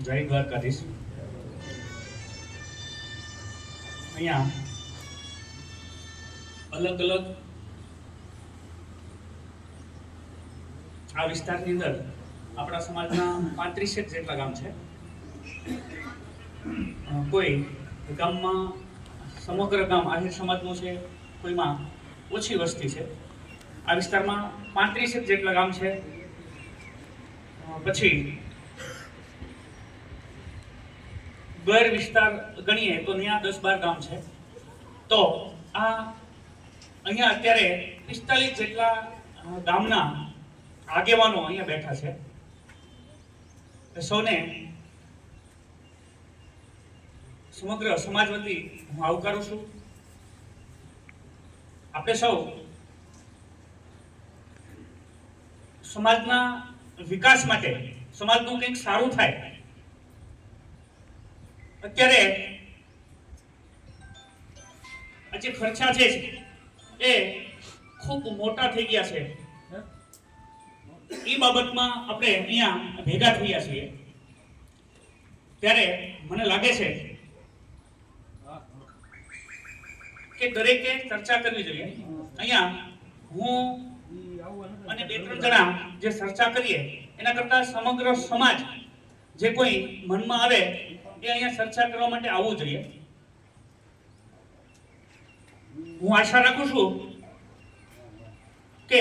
જય દ્વારકાધીશ. અહીંયા અલગ અલગ આ વિસ્તારની અંદર આપણા સમાજના 35 જેટલા ગામ છે. કોઈ ગામમાં સમગ્ર ગામ આહિર સમાજનું છે, કોઈમાં ઓછી વસ્તી છે. આ વિસ્તારમાં 35 જેટલા ગામ છે. પછી ગેર વિસ્તાર ગણીએ તો ત્યાં 10-12 ગામ છે. તો આ અહીંયા અત્યારે 45 જેટલા ગામના આગેવાનો અહીંયા બેઠા છે. સૌને સમગ્ર સમાજ વતી હું આવકારું છું. આપણે સૌ સમાજના વિકાસ માટે, સમાજનું કંઈક સારું થાય. અત્યારે આ જે ખર્ચા છે એ ખૂબ મોટા થઈ ગયા છે. એ બાબતમાં આપણે અહીંયા ભેગા થયા છીએ ત્યારે મને લાગે છે કે દરેકે ચર્ચા કરવી જોઈએ. અહીંયા હું અને 2-3 જણા જે ચર્ચા કરીએ એના કરતા સમગ્ર સમાજ જે કોઈ મનમાં આવે એ અહીંયા ચર્ચા કરવા માટે આવવું જોઈએ. હું આશા રાખું છું કે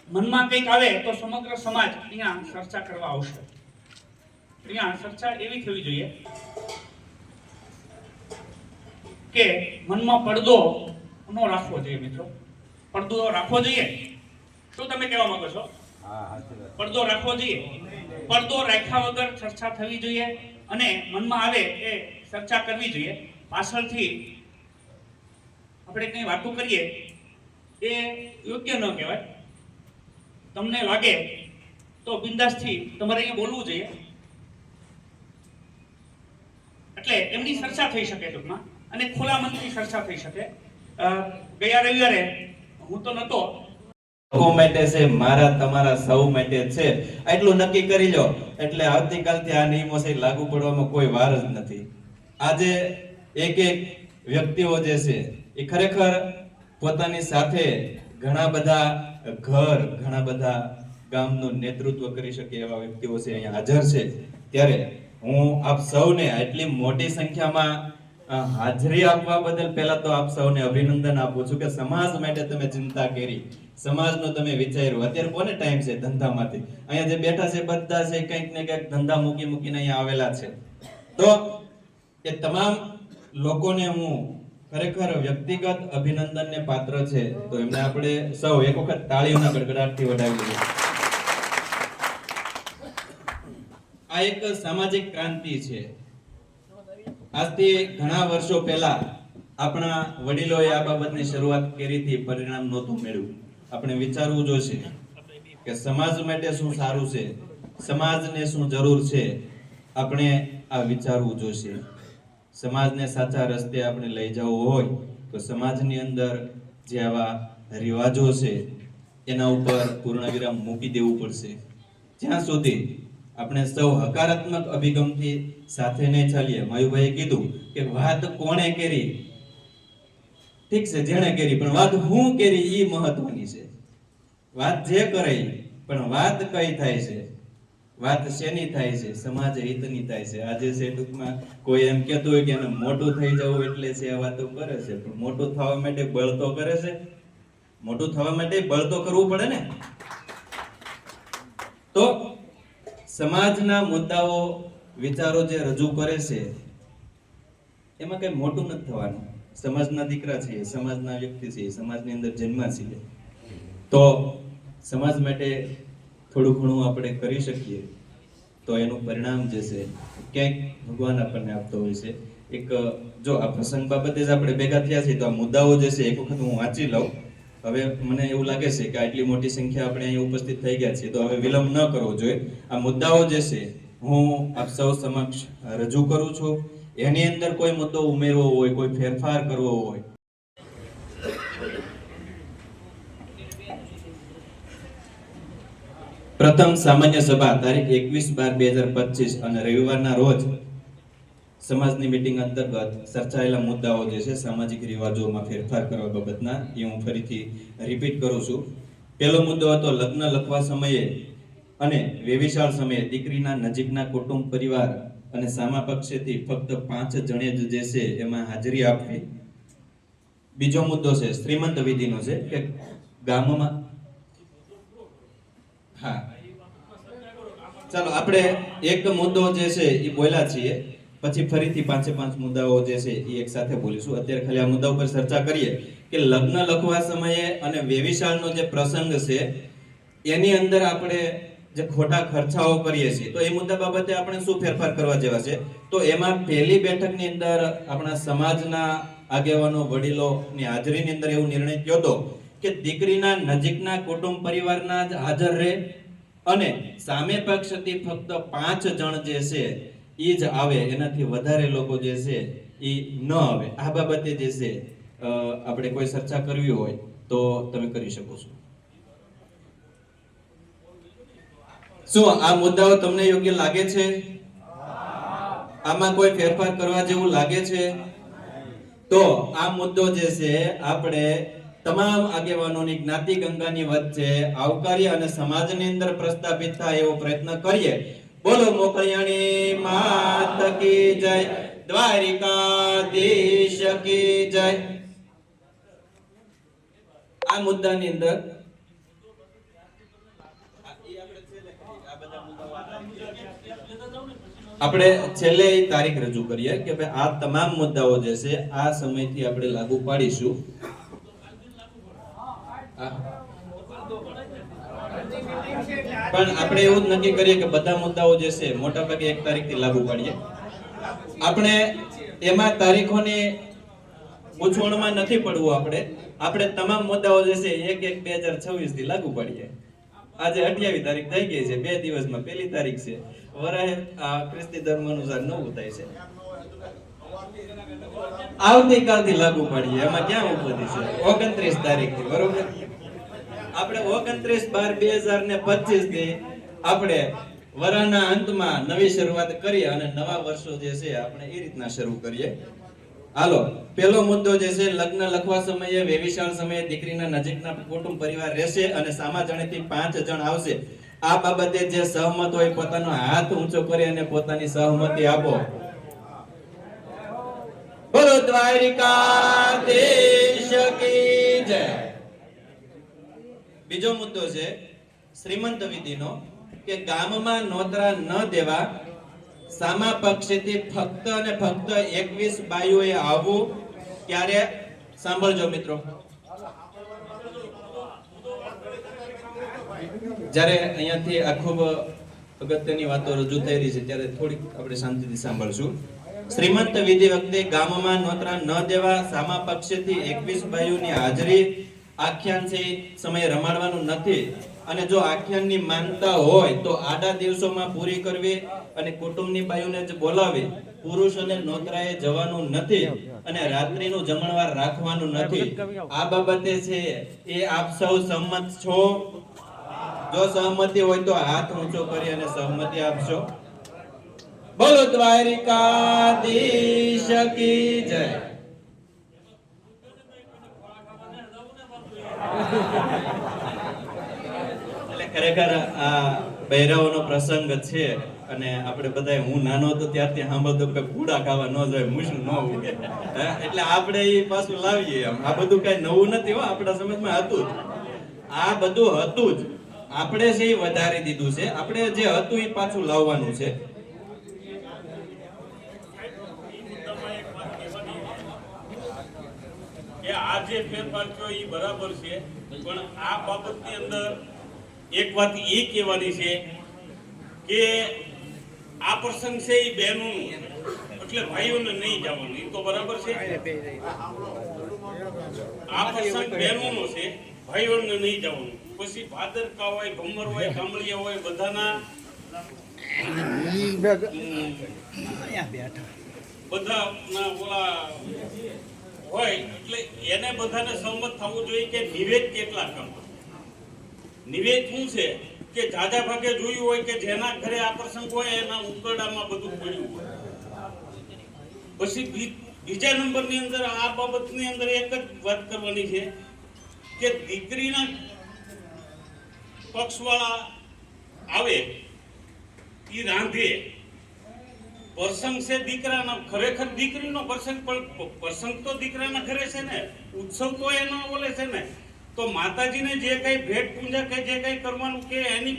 મનમાં કંઈક આવે તો સમગ્ર સમાજ અહીંયા ચર્ચા કરવા આવશે. અહીંયા ચર્ચા એવી થવી જોઈએ કે મનમાં પડદો ન રાખવો જોઈએ. મિત્રો, પડદો રાખવો જોઈએ. શું તમે કહેવા માંગો છો? પડદો રાખવો જોઈએ. પડદો રાખ્યા વગર ચર્ચા થવી જોઈએ અને મનમાં આવે એ ચર્ચા કરવી જોઈએ. પાછળથી આપણે કંઈ વાતો કરીએ એ યોગ્ય ન કહેવાય. તમને લાગે તો બિંદાસથી તમારે અહીંયા બોલવું જોઈએ. એટલે એમની ચર્ચા થઈ શકે ટૂંકમાં, અને ખુલ્લા મનથી ચર્ચા થઈ શકે. ગયા રવિવારે હું તો નહોતો. લોકો માટે છે, મારા તમારા સૌ માટે છે, એટલું નક્કી કરી લો એટલે આવતીકાલથી આ નિયમો છે લાગુ પડવામાં કોઈ વાર જ નથી. આજે એક વ્યક્તિઓ જે છે એ ખરેખર પોતાની સાથે ઘણા બધા ઘર, ઘણા બધા ગામનું નેતૃત્વ કરી શકે એવા વ્યક્તિઓ છે અહીંયા હાજર છે. ત્યારે હું આપ સૌને આટલી મોટી સંખ્યામાં હાજરી આપવા બદલ પહેલા તો આપ સૌને અભિનંદન આપું છું કે સમાજ માટે તમે ચિંતા કરી, સમાજનો તમે વિચાર્યું. અત્યારે કોને ટાઈમ છે ધંધામાંથી? અહીંયા જે બેઠા છે બધા છે કંઈક ને કંઈક ધંધા મૂકીને અહીંયા આવેલા છે. તો એ તમામ લોકોને હું ખરેખર વ્યક્તિગત અભિનંદનને પાત્ર છે. તો એમને આપણે સૌ એક વખત તાળીઓના ગડગડાટથી વધાવી લઈએ. આ એક સામાજિક ક્રાંતિ છે. આજથી ઘણા વર્ષો પહેલા આપણા વડીલોએ આ બાબતની શરૂઆત કરી હતી, પરિણામ નહોતું મેળવ્યું. આપણે વિચારવું જોઈશે કે સમાજ માટે શું સારું છે, સમાજને શું જરૂર છે. આપણે આ વિચારવું જોઈશે. સમાજને સાચા રસ્તે આપણે લઈ જવો હોય તો સમાજની અંદર જે આવા રિવાજો છે એના ઉપર પૂર્ણ વિરામ મૂકી દેવું પડશે. જ્યાં સુધી આપણે સૌ હકારાત્મક અભિગમથી સાથે નહીં ચાલીએ. મયુભાઈએ કીધું કે વાત કોણે કરી, ઠીક છે, જેણે કરી, પણ વાત હું કરી એ મહત્વની છે. વાત જે કરે પણ વાત કઈ થાય છે, વાત શેની થાય છે? સમાજ હિતની થાય છે. આજે છે ટૂંકમાં કોઈ એમ કહેતું હોય કે એને મોટું થઈ જવું એટલે છે આ વાતો કરે છે, પણ મોટું થવા માટે બળ તો કરે છે. મોટું થવા માટે બળ તો કરવું પડે ને. તો સમાજના મુદ્દાઓ, વિચારો જે રજૂ કરે છે એમાં કઈ મોટું નથી થવાનું. સમાજના દીકરા છીએ, સમાજના વ્યક્તિ છીએ, સમાજની અંદર જન્મા છીએ. તો સમાજ માટે થોડું ઘણું આપણે કરી શકીએ તો એનું પરિણામ જે છે ક્યાંક ભગવાન આપણને આપતો હોય છે. એક જો આ પ્રસંગ બાબતે જ આપણે ભેગા થયા છીએ તો આ મુદ્દાઓ જે છે એક વખત હું વાંચી લઉં. હવે મને એવું લાગે છે કે આટલી મોટી સંખ્યા આપણે અહીં ઉપસ્થિત થઈ ગયા છીએ તો હવે વિલંબ ન કરવો જોઈએ. આ મુદ્દાઓ જે છે હું આપ સૌ સમક્ષ રજૂ કરું છું. એની અંદર કોઈ મુદ્દો ઉમેરવો હોય, કોઈ ફેરફાર કરવો હોય, પ્રથમ સામાન્ય સભા તારીખ 21/12/2025 અને રવિવારના રોજ સમાજની મીટિંગ અંતર્ગત ચર્ચાયેલા મુદ્દાઓ જે છે સામાજિક રિવાજોમાં ફેરફાર કરવા બાબતના એ હું ફરીથી રિપીટ કરું છું. પહેલો મુદ્દો હતો લગ્ન લખવા સમયે અને વેવિશાળ સમયે દીકરીના નજીકના કુટુંબ પરિવાર અને સામા પક્ષેથી ફક્ત 5 જણે જ જે છે એમાં હાજરી આપવી. બીજો મુદ્દો છે શ્રીમંત વિધિનો છે કે ગામમાં હા ચાલો આપણે એક મુદ્દો જે છે એ બોલ્યા છીએ, પછી ફરીથી 5 મુદ્દાઓ જે છે એ એક સાથે બોલીશું. અત્યારે ખાલી આ મુદ્દા ઉપર ચર્ચા કરીએ કે લગ્ન લખવા સમયે અને વેવિશાળનો જે પ્રસંગ છે એની અંદર આપણે જે ખોટા ખર્ચાઓ કરીએ છીએ તો એ મુદ્દા બાબતે આપણે શું ફેરફાર કરવા જેવા છે. તો એમાં પહેલી બેઠકની અંદર આપણા સમાજના આગેવાનો વડીલોની હાજરીની અંદર એવું નિર્ણય થયો હતો કે દીકરીના નજીકના કુટુંબ પરિવારના જ હાજર રહે અને સામે પક્ષથી ફક્ત 5 જણ જે છે એ જ આવે, એનાથી વધારે લોકો જે છે એ ન આવે. આ બાબતે જે છે આપણે કોઈ ચર્ચા કરવી હોય તો તમે કરી શકો છો. શું આ મુદ્દાઓ તમને યોગ્ય લાગે છે? આમાં કોઈ ફેરફાર કરવા જેવું લાગે છે? તો આ મુદ્દો જે છે આપણે તમામ આગેવાનોની જ્ઞાતિ ગંગાની વચ્ચે આવકારી અને સમાજની અંદર પ્રસ્થાપિત થાય એવો પ્રયત્ન કરીએ. બોલો મોકળિયાણી માત કી જય, દ્વારિકાધીશ કી જય. આ મુદ્દાની અંદર આપણે છેલ્લે એ તારીખ રજૂ કરીએ કે ભાઈ આ તમામ મુદ્દાઓ જે છે આ સમયથી આપણે લાગુ પાડીશું. પણ આપણે એવું જ નક્કી કરીએ કે બધા મુદ્દાઓ જે છે મોટા ભાગે એક તારીખથી લાગુ પાડીએ. આપણે એમાં તારીખોની ગૂંચવણમાં નથી પડવું. આપણે તમામ મુદ્દાઓ જે છે 1/1/2026 થી લાગુ પાડીએ. આજે 28 તારીખ થઈ ગઈ છે, 2 દિવસમાં પહેલી તારીખ છે. વરાહે આ ખ્રિસ્તી ધર્મ અનુસાર નવું થાય છે. આવતીકાલથી લાગુ પાડીએ. એમાં ક્યાં ઉપલબ્ધિ છે? 29 તારીખથી બરોબર. આપણે 29/12/2025 થી આપણે વરાના અંતમાં નવી શરૂઆત કરીએ અને નવા વર્ષો જે છે આપણે એ રીતના શરૂ કરીએ. હાલો, પહેલો મુદ્દો જે છે લગ્ન લખવા સમયે વેવિશાળ સમયે દીકરીના નજીકના કુટુંબ પરિવાર રહેશે અને સામા જણેથી 5 જણ આવશે. આ બાબતે જે સહમત હોય પોતાનો હાથ ઊંચો કરી અને પોતાની સહમતિ આપો. બોલો દ્વારિકાધીશ કી જય. બીજો મુદ્દો છે શ્રીમંત વિધિનો કે ગામમાં નોતરા ન દેવા, સામા પક્ષેથી ફક્ત અને ફક્ત 21 બાઈઓએ આવવું. ક્યારે? સાંભળજો મિત્રો, જ્યારે અહીંયાથી આ ખૂબ અગત્યની વાતો રજૂ થઈ રહી છે ત્યારે થોડીક આપણે શાંતિથી સાંભળશું. શ્રીમંત વિધિ વખતે ગામમાં નોતરા ન દેવા, સામા પક્ષેથી 21 બાઈઓની હાજરી. આખ્યાન છે સમય રમાડવાનું નથી અને જો આખ્યાનની માનતા હોય તો આડા દિવસોમાં પૂરી કરવી અને કુટુંબની બાઈઓને જ બોલાવી. પુરુષોને નોતરાએ જવાનું નથી અને રાત્રિનું જમણવાર રાખવાનું નથી. આ બાબતે છે એ આપ સૌ સંમત છો? જો સહમતિ હોય તો હાથ ઊંચો કરી અને સહમતિ આપશો. બોલો દ્વારિકાધીશ કી જય. એટલે ખરેખર આ બૈરાઓનો પ્રસંગ છે અને આપણે બધા, હું નાનો હતો ત્યારથી સાંભળતો કે કુડા ખાવા ન જાય, મૂછું ન ઉગે. એટલે આપણે એ પાછું લાવીએ. આ બધું કઈ નવું નથી હો, આપણા સમાજમાં હતું જ. આ બધું હતું જ, આપણે છે એ વધારી દીધું છે. આપણે જે હતું એ પાછું લાવવાનું છે. કે આ જે ફેરફાર થયો એ બરાબર છે, પણ આ બાબતની અંદર એક વાત એ કહેવાની છે કે આ પ્રસંગ છે એ બહેનોનું, એટલે ભાઈઓને નહીં જવાનું. એ તો બરાબર છે. આ પ્રસંગ બહેનોનો છે, ભાઈઓને નહીં જવાનું. પછી ભાદરકા હોય, ભમર હોય, કામળિયા હોય, બધાના ઓલા હોય એટલે એને બધાને સહમત થવું જોઈએ કે નિવેદ કેટલા કરવા. નિવેદ શું છે કે જાજા ભાગે જોયું હોય કે જેના ઘરે આ પ્રસંગ હોય એના ઉકરડામાં બધું પડ્યું હોય. પછી બીજા નંબરની અંદર આ બાબતની અંદર એક જ વાત કરવાની છે કે દીકરીના પક્ષવાળા આવે ઈ રાંધે પ્રસંગ છે દીકરાનો, ખરેખર દીકરીનો પ્રસંગ, પણ પ્રસંગ તો દીકરાના ઘરે છે ને, ઉત્સવ તો એનો ઓલે છે ને. તો માતાજીને જે કઈ ભેટ પૂજા કે જે કઈ કરવાનું કે એની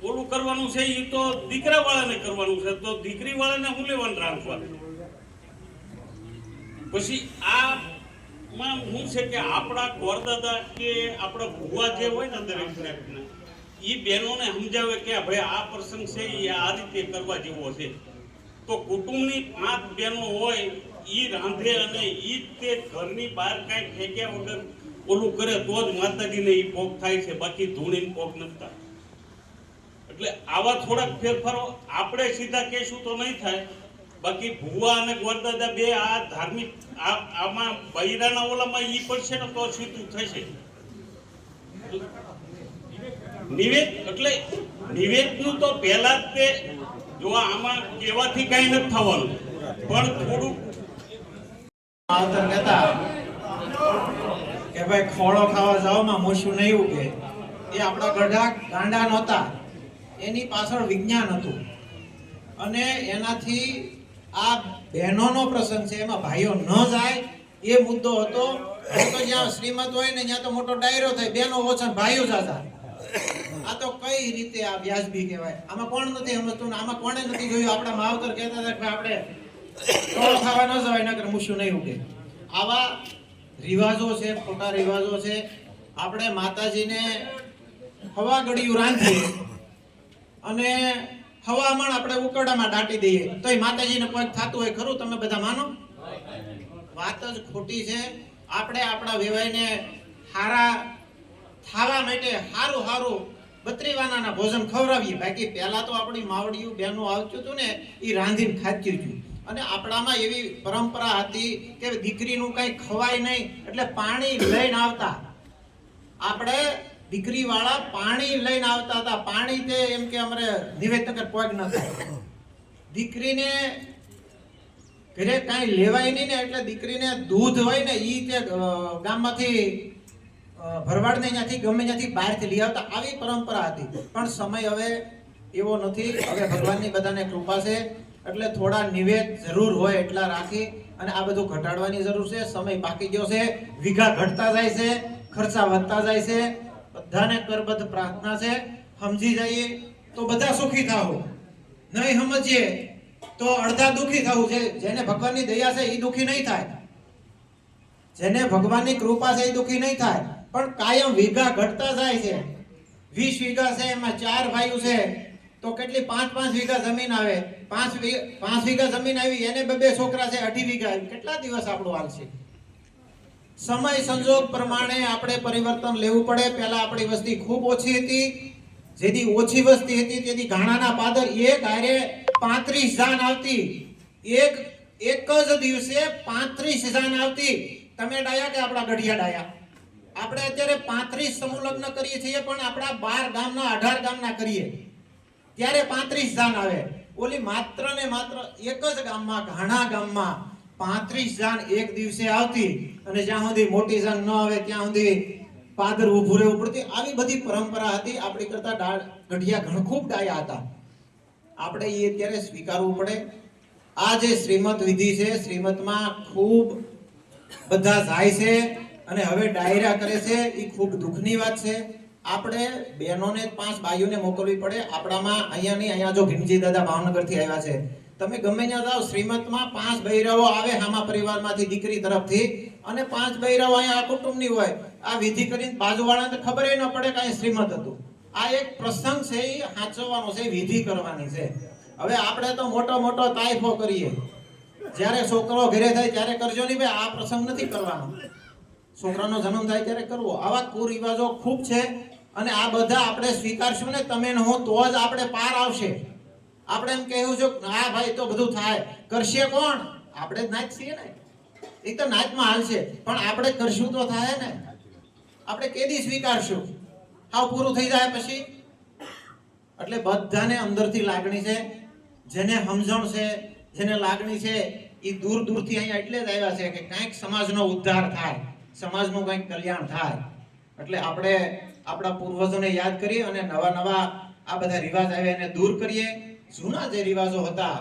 ઓલું કરવાનું છે એ તો દીકરા વાળાને કરવાનું છે, તો દીકરી વાળાને હું લેવાનું રાંધવાનું. પછી આમાં શું છે કે આપણા ગોરદાદા કે આપણા ભુવા જે હોય ને દરેકને ઈ બહેનોને સમજાવે કે ભાઈ આ પ્રસંગ છે એ આ રીતે કરવા જેવો છે. તો કુટુંબની 5 બહેનો હોય ઈ રાંધે અને ઈ તે ઘરની બહાર કાંઈ ફેંક્યા વગર ઓલું કરે તો જ માતાજીને ઈ ભોગ થાય છે, બાકી ધૂણીને ભોગ નથી. એટલે આવા થોડાક ફેરફારો આપણે સીધા કહેશું તો નહીં થાય, બાકી ભુવા અને ગોરદાદા બે આ ધાર્મિક આમાં બૈરાના ઓલામાં ઈ પડશે ને તો સીધું થશે. નિવેદ એટલે નિવેદનું તો પહેલા જ તે જો આમાં કહેવાથી કઈ નથી થવાનું, પણ થોડું આવતર કહેતા કે ભાઈ ખોળો ખાવા જાવમાં મોશું નહીં ઉગે. એ આપણા ગઢા ગાંડા નહોતા, એની પાછળ વિજ્ઞાન હતું. અને એનાથી આ બહેનોનો પ્રસંગ છે એમાં ભાઈઓ ન જાય એ મુદ્દો હતો. તો જ્યાં શ્રીમત હોય ને ત્યાં તો મોટો ડાયરો થાય, બહેનો ઓછા ભાઈઓ જાજા. આ તો કઈ રીતે આ વ્યાજબી કહેવાય? આમાં કોણ નથી સમજતું ને આમાં કોણે નથી જોયું? આપણા માવતર કહેતા હતા કે આપણે ખોળો ખાવા ન જવાય નકર મૂછું નહીં ઉગે. આવા રિવાજો છે, ખોટા રિવાજો છે. આપણે માતાજીને હવા ગળ્યું રાંધીએ અને હવામણ આપણે ઉકરડામાં દાટી દઈએ તો એ માતાજીને કોઈ થતું હોય ખરું? તમે બધા માનો? વાત જ ખોટી છે. આપણે આપણા વેવાઈને હારા ખાવા માટે હારું હારું 32 વાનાના ભોજન ખવડાવીએ. બાકી પહેલા તો આપણી માવડિયું બહેનો આવતું હતું ને એ રાંધીને ખાતી હતું. અને આપણામાં એવી પરંપરા હતી કે દીકરીનું કઈ ખવાય નહીં એટલે પાણી લઈને આવતા. આપણે દીકરી વાળા પાણી લઈને આવતા હતા. પાણી તે એમ કે અમારે નિવેદનગર પોગ ન થાય. દીકરીને ઘરે કાંઈ લેવાય નહીં ને એટલે દીકરીને દૂધ હોય ને ઈ તે ગામમાંથી ભરવાડને ત્યાંથી ગમે ત્યાંથી બહારથી લઈ આવતા. આવી પરંપરા હતી. પણ સમય હવે એવો નથી. હવે ભગવાનની બધાને કૃપા છે એટલે થોડા નિવેદ જરૂર હોય એટલા રાખી અને આ બધું ઘટાડવાની જરૂર છે. સમય બાકી ગયો છે, વીઘા ઘટતા જાય છે, ખર્ચા વધતા જાય છે. બધાને કરબદ્ધ પ્રાર્થના છે, સમજી જઈએ તો બધા સુખી થાવ, નહીં સમજીએ તો અડધા દુખી થવું છે. જેને ભગવાનની દયા છે એ દુખી નહીં થાય, જેને ભગવાનની કૃપા છે એ દુખી નહીં થાય. પણ કાયમ વીઘા ઘટતા જાય છે. 20 વીઘા છે એમાં 4 ભાઈઓ છે તો કેટલી 5-5 વીઘા જમીન આવે. 5 વીઘા જમીન આવી એને 2 છોકરા છે, 2.5 વીઘા આવી. કેટલા દિવસ આપણું હાલશે? સમય સંજોગ પ્રમાણે આપણે પરિવર્તન લેવું પડે. પહેલા આપણી વસ્તી ખૂબ ઓછી હતી. જેથી ઓછી વસ્તી હતી તેથી ઘાણાના પાદર એક હારે 35 જાન આવતી. એક જ દિવસે 35 જાન આવતી. તમે ડાયા કે આપણા ગઢિયા ડાયા? આપણે અત્યારે 35 સમૂહ લગ્ન કરીએ છીએ પણ આપણા 12 ગામના 18 ગામના કરીએ ત્યારે 35 જાન આવે. ઓલી માત્ર ને માત્ર એક જ ગામમાં ઘાણા ગામમાં 35 જાન એક દિવસે આવતી. અને જ્યાં સુધી મોટી જાન ન આવે ત્યાં સુધી પાદર ઊભું રહેવું પડતી. આવી બધી પરંપરા હતી. આપણી કરતા ગઢિયા ઘણ ખૂબ ડાયા હતા. આપણે એ અત્યારે સ્વીકારવું પડે. આ જે શ્રીમત વિધિ છે, શ્રીમતમાં ખૂબ બધા જાય છે અને હવે ડાયરા કરે છે. એ ખૂબ દુઃખની વાત છે. આપણે બહેનોને 5 બાઈઓને મોકલવી પડે. આપણામાં અહીંયા નહીં, અહીંયા જો ભીમજી દાદા ભાવનગરથી આવ્યા છે. તમે ગમે ત્યાં જાઓ શ્રીમતમાં 5 બૈરાઓ આવે હામા પરિવારમાંથી દીકરી તરફથી અને 5 બૈરાઓ અહીંયા કુટુંબની હોય. આ વિધિ કરીને બાજુવાળાને ખબર ન પડે કે અહીં શ્રીમત હતું. આ એક પ્રસંગ છે, એ સાચવવાનો છે, વિધિ કરવાની છે. હવે આપણે તો મોટો તાઇફો કરીએ. જ્યારે છોકરો ઘરે થાય ત્યારે કરજો નહીં ભાઈ, આ પ્રસંગ નથી કરવાનો. છોકરાનો જન્મ થાય ત્યારે કરવો. આવા કુરિવાજો ખૂબ છે અને આ બધા આપણે સ્વીકારશું ને તમે ને હું તો જ આપણે પાર આવશે. આપણે એમ કહેવું છે હા ભાઈ તો બધું થાય, કરશે કોણ? આપણે જ નાચ છીએ ને. એ તો નાચમાં હાલશે પણ આપણે કરશું તો થાય ને. આપણે કેદી સ્વીકારશું? આવ પૂરું થઈ જાય પછી એટલે બધાને અંદરથી લાગણી છે, જેને સમજણ છે, જેને લાગણી છે, એ દૂર દૂરથી અહીંયા એટલે જ આવ્યા છે કે કંઈક સમાજનો ઉદ્ધાર થાય, સમાજનું કંઈક કલ્યાણ થાય. એટલે આપણે આપણા પૂર્વજોને યાદ કરીએ અને નવા નવા આ બધા રિવાજ આવ્યા એને દૂર કરીએ. જૂના જે રિવાજો હતા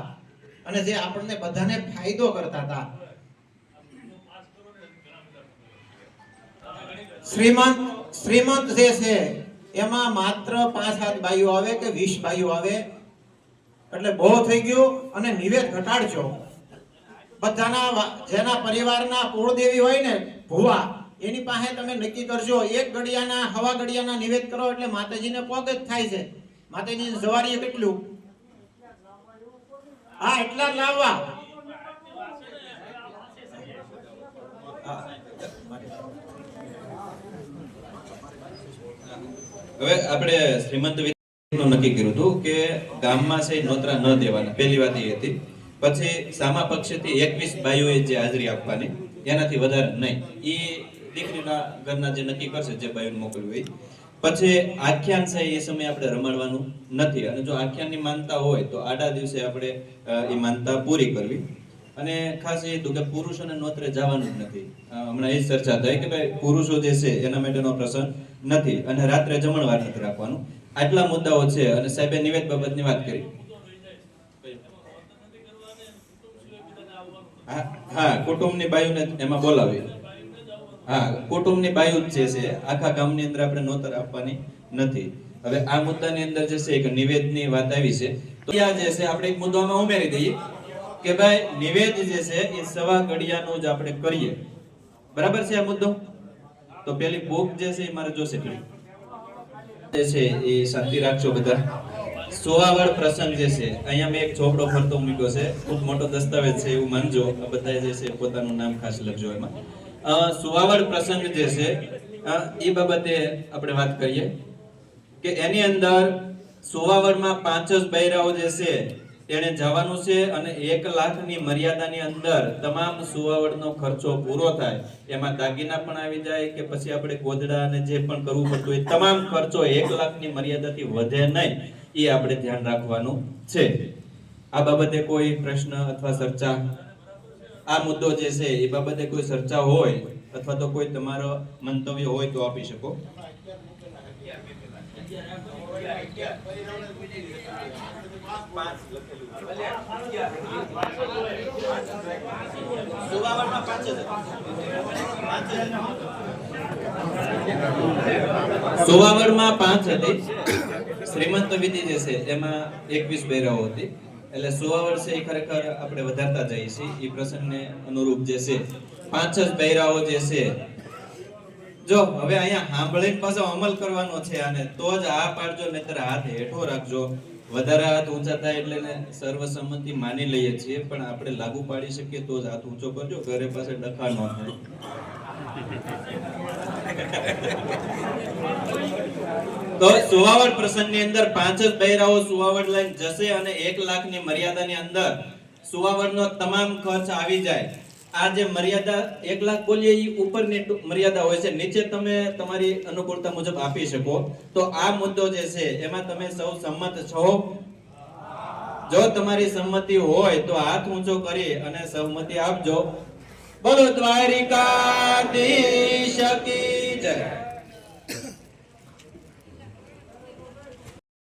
અને જે આપણને બધાને ફાયદો કરતા હતા. શ્રીમંત જે છે એમાં માત્ર 5-7 બાઈઓ આવે કે 20 બાઈઓ આવે એટલે બહુ થઈ ગયું. અને નિવેદ ઘટાડજો. બધાના જેના પરિવારના કુળદેવી હોય ને ભુવા, એની પાસે તમે નક્કી કરજો 1 ઘડિયાના 1.5 ઘડિયાના નિવેદ કરો એટલે માતાજીને પોગ જ થાય છે. માતાજીની સવારીએ કેટલું? હા, એટલા જ લાવવા. હવે આપણે શ્રીમંત વિધિનું નક્કી કર્યું હતું કે ગામમાં છે નોતરા ન દેવાના. પહેલી વાત એ હતી. પછી સામા પક્ષેથી 21 બાઈઓએ જે હાજરી આપવાની, એનાથી વધારે નહીં. એ દીકરીના ઘરના જે નક્કી કરશે જે બાઈઓને મોકલવી હોય. પછી આખ્યાન છે એ સમયે આપણે રમાડવાનું નથી. અને જો આખ્યાનની માનતા હોય તો આડા દિવસે આપણે એ માનતા પૂરી કરવી. અને ખાસ એ હતું કે પુરુષોને નોતરે જવાનું જ નથી. હમણાં એ ચર્ચા થઈ કે ભાઈ પુરુષો જે છે એના માટેનો પ્રસંગ નથી અને રાત્રે જમણવાર નથી રાખવાનું. આટલા મુદ્દાઓ છે. અને સાહેબે નિવેદ બાબતની વાત કરી. હા, કુટુંબની બાયુને એમાં બોલાવી. હા, કુટુંબની બાયુ જ જે છે આખા ગામની અંદર આપણે નોતર આપવાની નથી. હવે આ મુદ્દાની અંદર જે છે કે નિવેદની વાત આવી છે તો આ જે છે આપણે એક મુદ્દામાં ઉમેરી દઈએ કે ભાઈ નિવેદ જે છે એ 1.25 ઘડિયાનું જ આપણે કરીએ. બરાબર છે આ મુદ્દો? તો પેલી બુક જે છે એ મારે જોશે જે છે એ શાંતિ રાખજો બધા. સુવાવડ પ્રસંગ જે છે અહીંયા મેં એક ચોપડો ફરતો મૂક્યો છે. ખૂબ મોટો દસ્તાવેજ છે એવું માનજો. આ બધા જે છે પોતાનું નામ ખાસ લખજો એમાં. સુવાવડ પ્રસંગ જે છે એ બાબતે આપણે વાત કરીએ કે એની અંદર સુવાવડમાં 5 જ બૈરાઓ જે છે એને જવાનું છે અને 1 લાખની મર્યાદાની અંદર તમામ સુવાવડનો ખર્ચો પૂરો થાય. એમાં દાગીના પણ આવી જાય કે પછી આપણે ગોદડા અને જે પણ કરવું પડતું એ તમામ ખર્ચો 1 લાખની મર્યાદાથી વધે નહીં. એ આપણે ધ્યાન રાખવાનું છે. આ બાબતે કોઈ પ્રશ્ન અથવા ચર્ચા? આ મુદ્દો જે છે એ બાબતે કોઈ ચર્ચા હોય અથવા તો કોઈ તમારો મંતવ્ય હોય તો આપી શકો. સુવાવડમાં 5 હતી. શ્રીમંત વિધિ જે છે એમાં 21 બૈરાઓ હતી. એટલે સુવાવડ છે એ ખરેખર આપણે વધારતા જઈએ છીએ. એ પ્રસંગને અનુરૂપ જે છે 5 જ બૈરાઓ જે છે. જો હવે અહીંયા સાંભળીને પાછો અમલ કરવાનો છે આને તો જ આ પાડજો, નહીતર હાથ હેઠો રાખજો. વધારે હાથ ઊંચા થાય એટલે સર્વસંમતિ માની લઈએ છીએ પણ આપણે લાગુ પાડી શકીએ તો જ હાથ ઊંચો કરજો. ઘરે પાસે ડખા ન થાય. તો સુવાવડ પ્રસંગની અંદર 5 જ બૈરાઓ સુવાવડ લઈને જશે અને 1 લાખની મર્યાદાની અંદર સુવાવડનો તમામ ખર્ચ આવી જાય. આ જે મર્યાદા 1 લાખ બોલીએ એ ઉપરની મર્યાદા હોય છે. નીચે તમે તમારી અનુકૂળતા મુજબ આપી શકો. તો આ મુદ્દો જે છે એમાં તમે સૌ સંમત છો? જો તમારી સંમતિ હોય તો હાથ ઊંચો કરી અને સહમતિ આપજો. બોલો દ્વારિકાધીશ કી જય.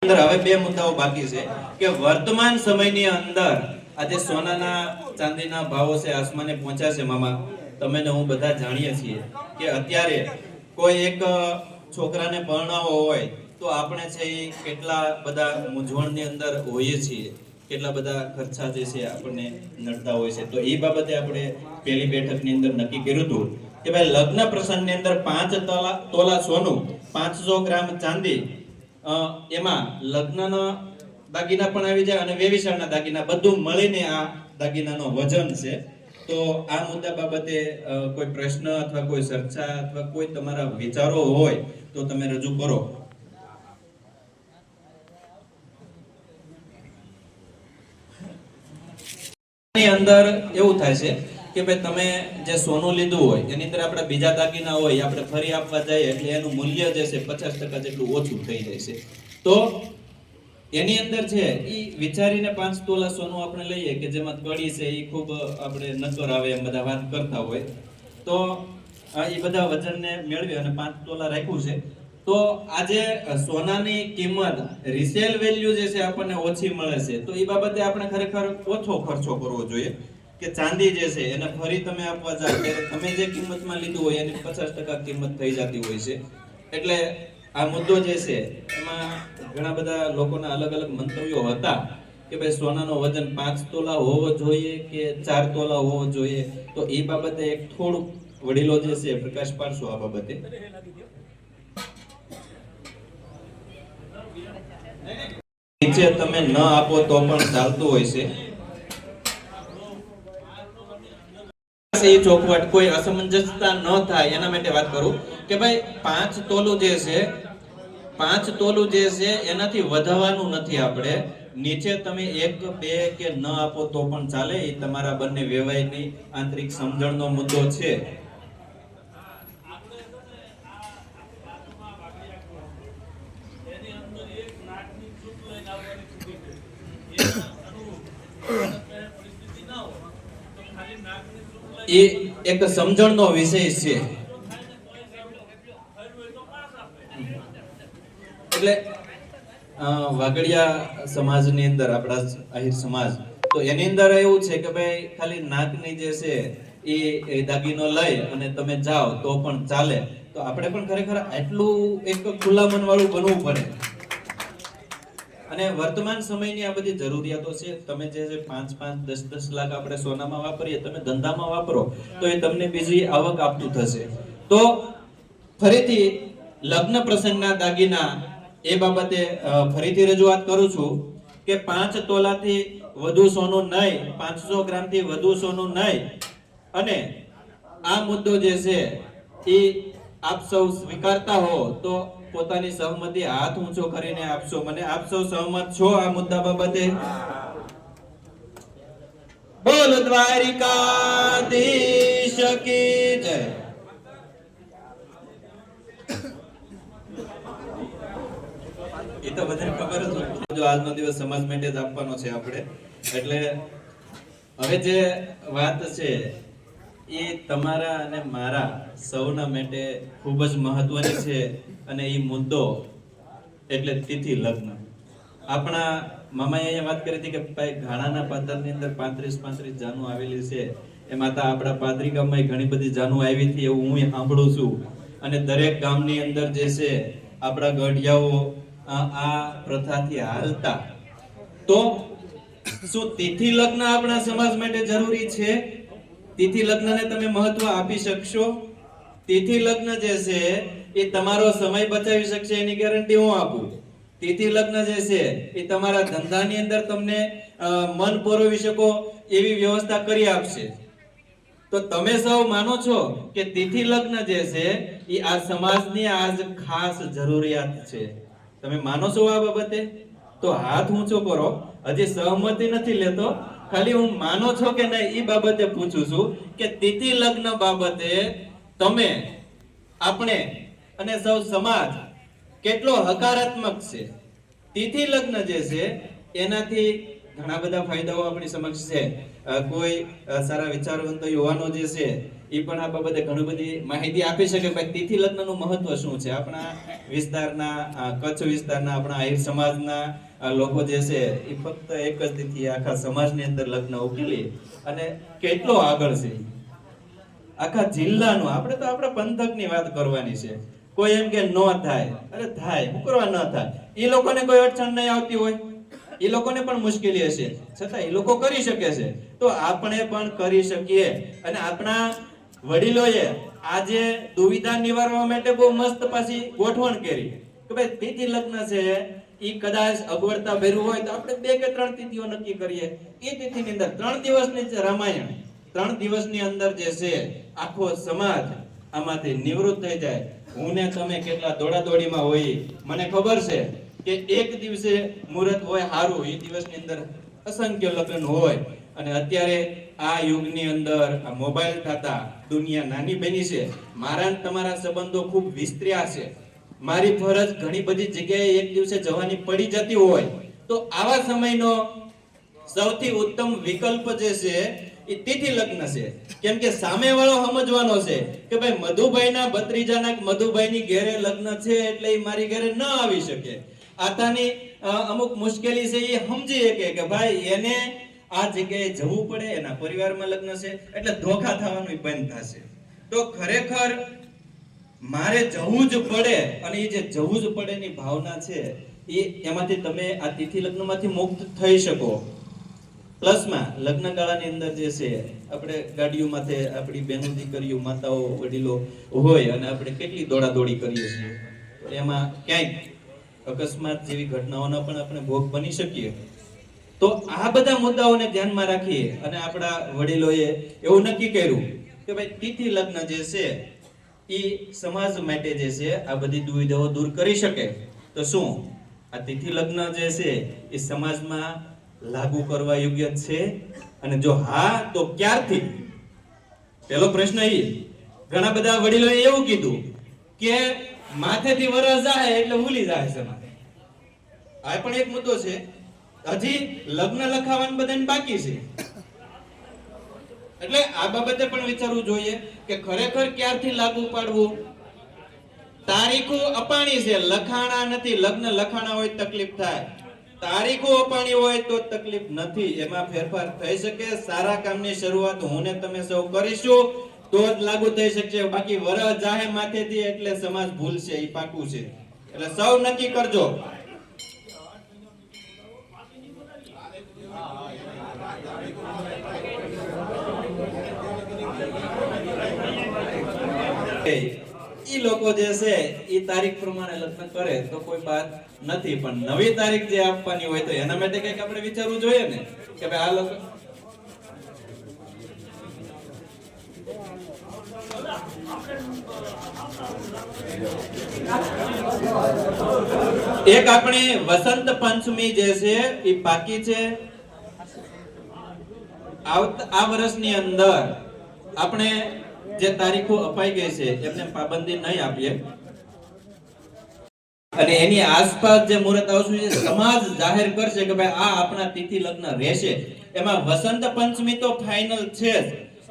હવે 2 મુદ્દાઓ બાકી છે કે વર્તમાન સમયની અંદર આજે સોનાના ચાંદીના ભાવો છે આસમાને પહોંચ્યા છે. મામા તમે ને હું બધા જાણીએ છીએ કે અત્યારે કોઈ એક છોકરાને પરણાવો હોય તો આપણે છે એ કેટલા બધા મૂંઝવણની અંદર હોઈએ છીએ. કેટલા બધા ખર્ચા જે છે આપણને નડતા હોય છે. તો એ બાબતે આપણે પહેલી બેઠકની અંદર નક્કી કર્યું હતું કે ભાઈ લગ્ન પ્રસંગની અંદર 5 તોલા સોનું, 500 ગ્રામ ચાંદી, એમાં લગ્નના દાગીના પણ આવી જાય અને વેવિશાળના દાગીના બધું મળીને આ દાગીનાનો વજન છે. તો આ મુદ્દા બાબતે કોઈ પ્રશ્ન અથવા કોઈ ચર્ચા અથવા કોઈ તમારા વિચારો હોય તો તમે રજૂ કરો. ની અંદર એવું થાય છે કે ભાઈ તમે જે સોનું લીધું હોય એની અંદર આપણા બીજા દાગીના હોય એ આપણે ફરી આપવા જઈએ એટલે એનું મૂલ્ય જે છે 50% જેટલું ઓછું થઈ જાય છે. તો એની અંદર છે એ વિચારીને 5 તોલા સોનું આપણે લઈએ કે જેમાં કડી છે એ ખૂબ આપણે નક્કર આવે એમ બધા વાત કરતા હોય, તો એ બધા વજનને મેળવી અને 5 તોલા રાખ્યું છે. તો આજે સોનાની કિંમત રિસેલ વેલ્યુ જે છે આપણને ઓછી મળે છે, તો એ બાબતે આપણે ખરેખર ઓછો ખર્ચો કરવો જોઈએ કે ચાંદી જે છે એને ફરી તમે આપવા જાવ ત્યારે તમે જે કિંમતમાં લીધું હોય એની 50% કિંમત થઈ જતી હોય છે. એટલે આ મુદ્દો જે છે એમાં ઘણા બધા લોકોના અલગ અલગ મંતવ્યો હતા કે ભાઈ સોનાનો વજન 5 તોલા હોવો જોઈએ કે 4 તોલા હોવો જોઈએ. તો એ બાબતે એક થોડુંક વડીલો જે છે પ્રકાશ પાડશો આ બાબતે. નીચે તમે ન આપો તો પણ ચાલતું હોય છે. એ ચોખવટ કોઈ અસમંજસતા ન થાય એના માટે વાત કરું કે ભાઈ 5 તોલું જે છે 5 તોલું જે છે એનાથી વધારવાનું નથી. આપણે નીચે તમે 1, 2 કે ન આપો તો પણ ચાલે. એ તમારા બંને વ્યવહારની આંતરિક સમજણનો મુદ્દો છે. એ એક સમજણનો વિષય છે. એટલે વાગડિયા સમાજની અંદર આપણા આહિર સમાજ તો એની અંદર એવું છે કે ભાઈ ખાલી નાકની જે છે એ દાગીનો લઈ અને તમે જાઓ તો પણ ચાલે. તો આપણે પણ ખરેખર આટલું એક ખુલ્લા મન વાળું બનવું પડે. અને વર્તમાન સમયની આ બધી જરૂરિયાતો છે. તમે જે 5-5, 10-10 લાખ આપણે સોનામાં વાપરીએ, તમે ધંધામાં વાપરો તો એ તમને બીજી આવક આપતું થશે. તો ફરીથી લગ્ન પ્રસંગના દાગીના એ બાબતે ફરીથી રજૂઆત કરું છું કે 5 તોલાથી વધુ સોનું નહીં, 500 ગ્રામથી વધુ સોનું નહીં. અને આ મુદ્દો જે છે એ આપ સૌ સ્વીકારતા હો તો પોતાની સહમતિ હાથ ઊંચો કરીને આપશો મને. આપ સૌ સહમત છો આ મુદ્દા બાબતે? બોલ દ્વારિકાધીશ કી જય. એ તો બધાને ખબર જ હોય. જો આજનો દિવસ સમાજ માટે જ આપવાનો છે આપણે, એટલે હવે જે વાત છે એ તમારા અને મારા સૌના માટે ખૂબ જ મહત્વની છે. અને એ મુદ્દો એટલે તિથિ લગ્ન. આપણા મામાએ અહીંયા વાત કરી હતી કે ભાઈ ઘાણાના પાદરની અંદર 35 જાનું આવેલી છે. એમાં તો આપણા પાદરી ગામમાં ઘણી બધી જાનું આવી હતી એવું હું સાંભળું છું. અને દરેક ગામની અંદર જે છે આપણા ગઢિયાઓ આ પ્રથાથી હાલતા. તો શું તિથિ લગ્ન આપણા સમાજ માટે જરૂરી છે? તિથિ લગ્નને તમે મહત્વ આપી શકશો? તિથિ લગ્ન જે છે એ તમારો સમય બચાવી શકશે એની ગેરંટી હું આપું. તિથિ લગ્ન જે છે એ તમારા ધંધાની અંદર તમને મન પરોવી શકો એવી વ્યવસ્થા કરી આપશે. તો તમે સૌ માનો છો કે તિથિ લગ્ન જે છે એ આ સમાજની આજ ખાસ જરૂરિયાત છે? તમે માનો છો આ બાબતે? તો હાથ ઊંચો કરો. હજી સહમતિ નથી લેતો, ખાલી હું માનો છો કે નહીં એ બાબતે પૂછું છું કે તિથિ લગ્ન બાબતે તમે, આપણે અને સૌ સમાજ કેટલો હકારાત્મક છે? તિથિ લગ્ન જે છે એનાથી ઘણા બધા ફાયદાઓ આપણી સમક્ષ છે. કોઈ સારા વિચારવંત યુવાનો જે છે એ પણ આ બાબતે ઘણી બધી માહિતી આપી શકે કે તિથિ લગ્નનું મહત્વ શું છે. આપણા વિસ્તારના કચ્છ વિસ્તારના આપણા આહિર સમાજના લોકો જે છે એ ફક્ત એક જ તિથિ આખા સમાજની અંદર લગ્ન ઉકેલી અને કેટલો આગળ છે આખા જિલ્લાનો. આપણે તો આપણા પંથકની વાત કરવાની છે. કોઈ એમ કે નો થાય, અરે થાય, શું કરવા ન થાય? એ લોકોને કોઈ અડચણ નહીં આવતી હોય, એ લોકોને પણ મુશ્કેલી હશે, છતાં એ લોકો કરી શકે છે. તો આપણે પણ કરી શકીએ. અને આપણા વડીલોએ આજે દુવિધા નિવારવા માટે બહુ મસ્ત પાછી ગોઠવણ કરી કે ભાઈ તિથિ લગ્ન છે ઈ કદાચ અગવડતા ભર્યું હોય તો આપણે 2 કે 3 તિથિઓ નક્કી કરીએ. એ તિથિની અંદર 3 દિવસની છે રામાયણ, 3 દિવસની અંદર જે છે આખો સમાજ આમાંથી નિવૃત્ત થઈ જાય. હું ને તમે કેટલા દોડાદોડીમાં હોય મને ખબર છે કે એક દિવસે મુહૂર્ત હોય સારું, એ દિવસની અંદર અસંખ્ય લગ્ન હોય અને અત્યારે આ યુગની અંદર આ મોબાઈલ થતા દુનિયા નાની બની છે. મારા ને તમારા સંબંધો ખૂબ વિસ્તર્યા છે. મારી ફરજ ઘણી બધી જગ્યાએ એક દિવસે જવાની પડી જતી હોય તો આવા સમયનો સૌથી ઉત્તમ વિકલ્પ જે છે એ તિથિ લગ્ન છે. કેમ કે સામેવાળો સમજવાનો છે કે ભાઈ મધુભાઈના ભત્રીજાના મધુભાઈની ઘેરે લગ્ન છે એટલે એ મારી ઘરે ન આવી શકે. આતાની અમુક મુશ્કેલી છે એ સમજી શકે કે ભાઈ એને આ જગ્યાએ જવું પડે, એના પરિવારમાં લગ્ન છે એટલે ધોખા થવાનું બંધ થશે. તો ખરેખર મારે જવું જ પડે અને એ જે જવું જ પડે ની ભાવના છે એ એમાંથી તમે આ તિથિ લગ્નમાંથી મુક્ત થઈ શકો. પ્લસમાં લગ્ન ગાળાની અંદર જે છે આપણે ગાડીઓમાં આપણી બહેનો દીકરીઓ માતાઓ વડીલો હોય અને આપણે કેટલી દોડાદોડી કરીએ છીએ, એમાં ક્યાંક અકસ્માત જેવી ઘટનાઓનો પણ આપણે ભોગ બની શકીએ. તો આ બધા મુદ્દાઓને ધ્યાનમાં રાખીએ અને આપણા વડીલોએ એવું નક્કી કર્યું કે ભાઈ તિથિ લગ્ન જે છે એ સમાજ માટે જે છે આ બધી દુવિધાઓ દૂર કરી શકે. તો શું આ તિથિ લગ્ન જે છે એ સમાજમાં લાગુ કરવા યોગ્ય છે? અને જો હા તો ક્યારથી? પહેલો પ્રશ્ન એ. ઘણા બધા વડીલોએ એવું કીધું કે માથેથી વરસ જાય એટલે ભૂલી જાય સમાજ. આ પણ એક મુદ્દો છે. હજી લગ્ન લખાવાનું બધાને બાકી છે એટલે આ બાબતે પણ વિચારવું જોઈએ કે ખરેખર ક્યારથી લાગુ પાડવું. તારીખો અપાણી છે, લખાણા નથી. લગ્ન લખાણા હોય તકલીફ થાય, તારીખો અપાણી હોય તો તકલીફ નથી. એમાં ફેરફાર થઈ શકે. સારા કામની શરૂઆત હું ને તમે સૌ કરીશું તો જ લાગુ થઈ શકશે. બાકી વરસ જાહે માથેથી એટલે સમાજ ભૂલશે, એ પાકું છે. એટલે સૌ નક્કી કરજો. ઈ લોકો જે છે ઈ તારીખ પ્રમાણે લગ્ન કરે તો કોઈ વાત નથી, પણ નવી તારીખ જે આપવાની હોય તો એના માટે કંઈક આપણે વિચારવું જોઈએ ને કે ભાઈ આ લોકો એક આપણી વસંત પંચમી જે છે એ બાકી છે. આ વર્ષની અંદર આપણે જે તારીખો અપાઈ ગઈ છે એમને પાબંદી નહીં આપીએ અને એની આસપાસ જે મુહૂર્ત આવશે છે સમાજ જાહેર કરશે કે ભાઈ આ આપણા તિથિ લગ્ન રહેશે. એમાં વસંત પંચમી તો ફાઇનલ છે જ,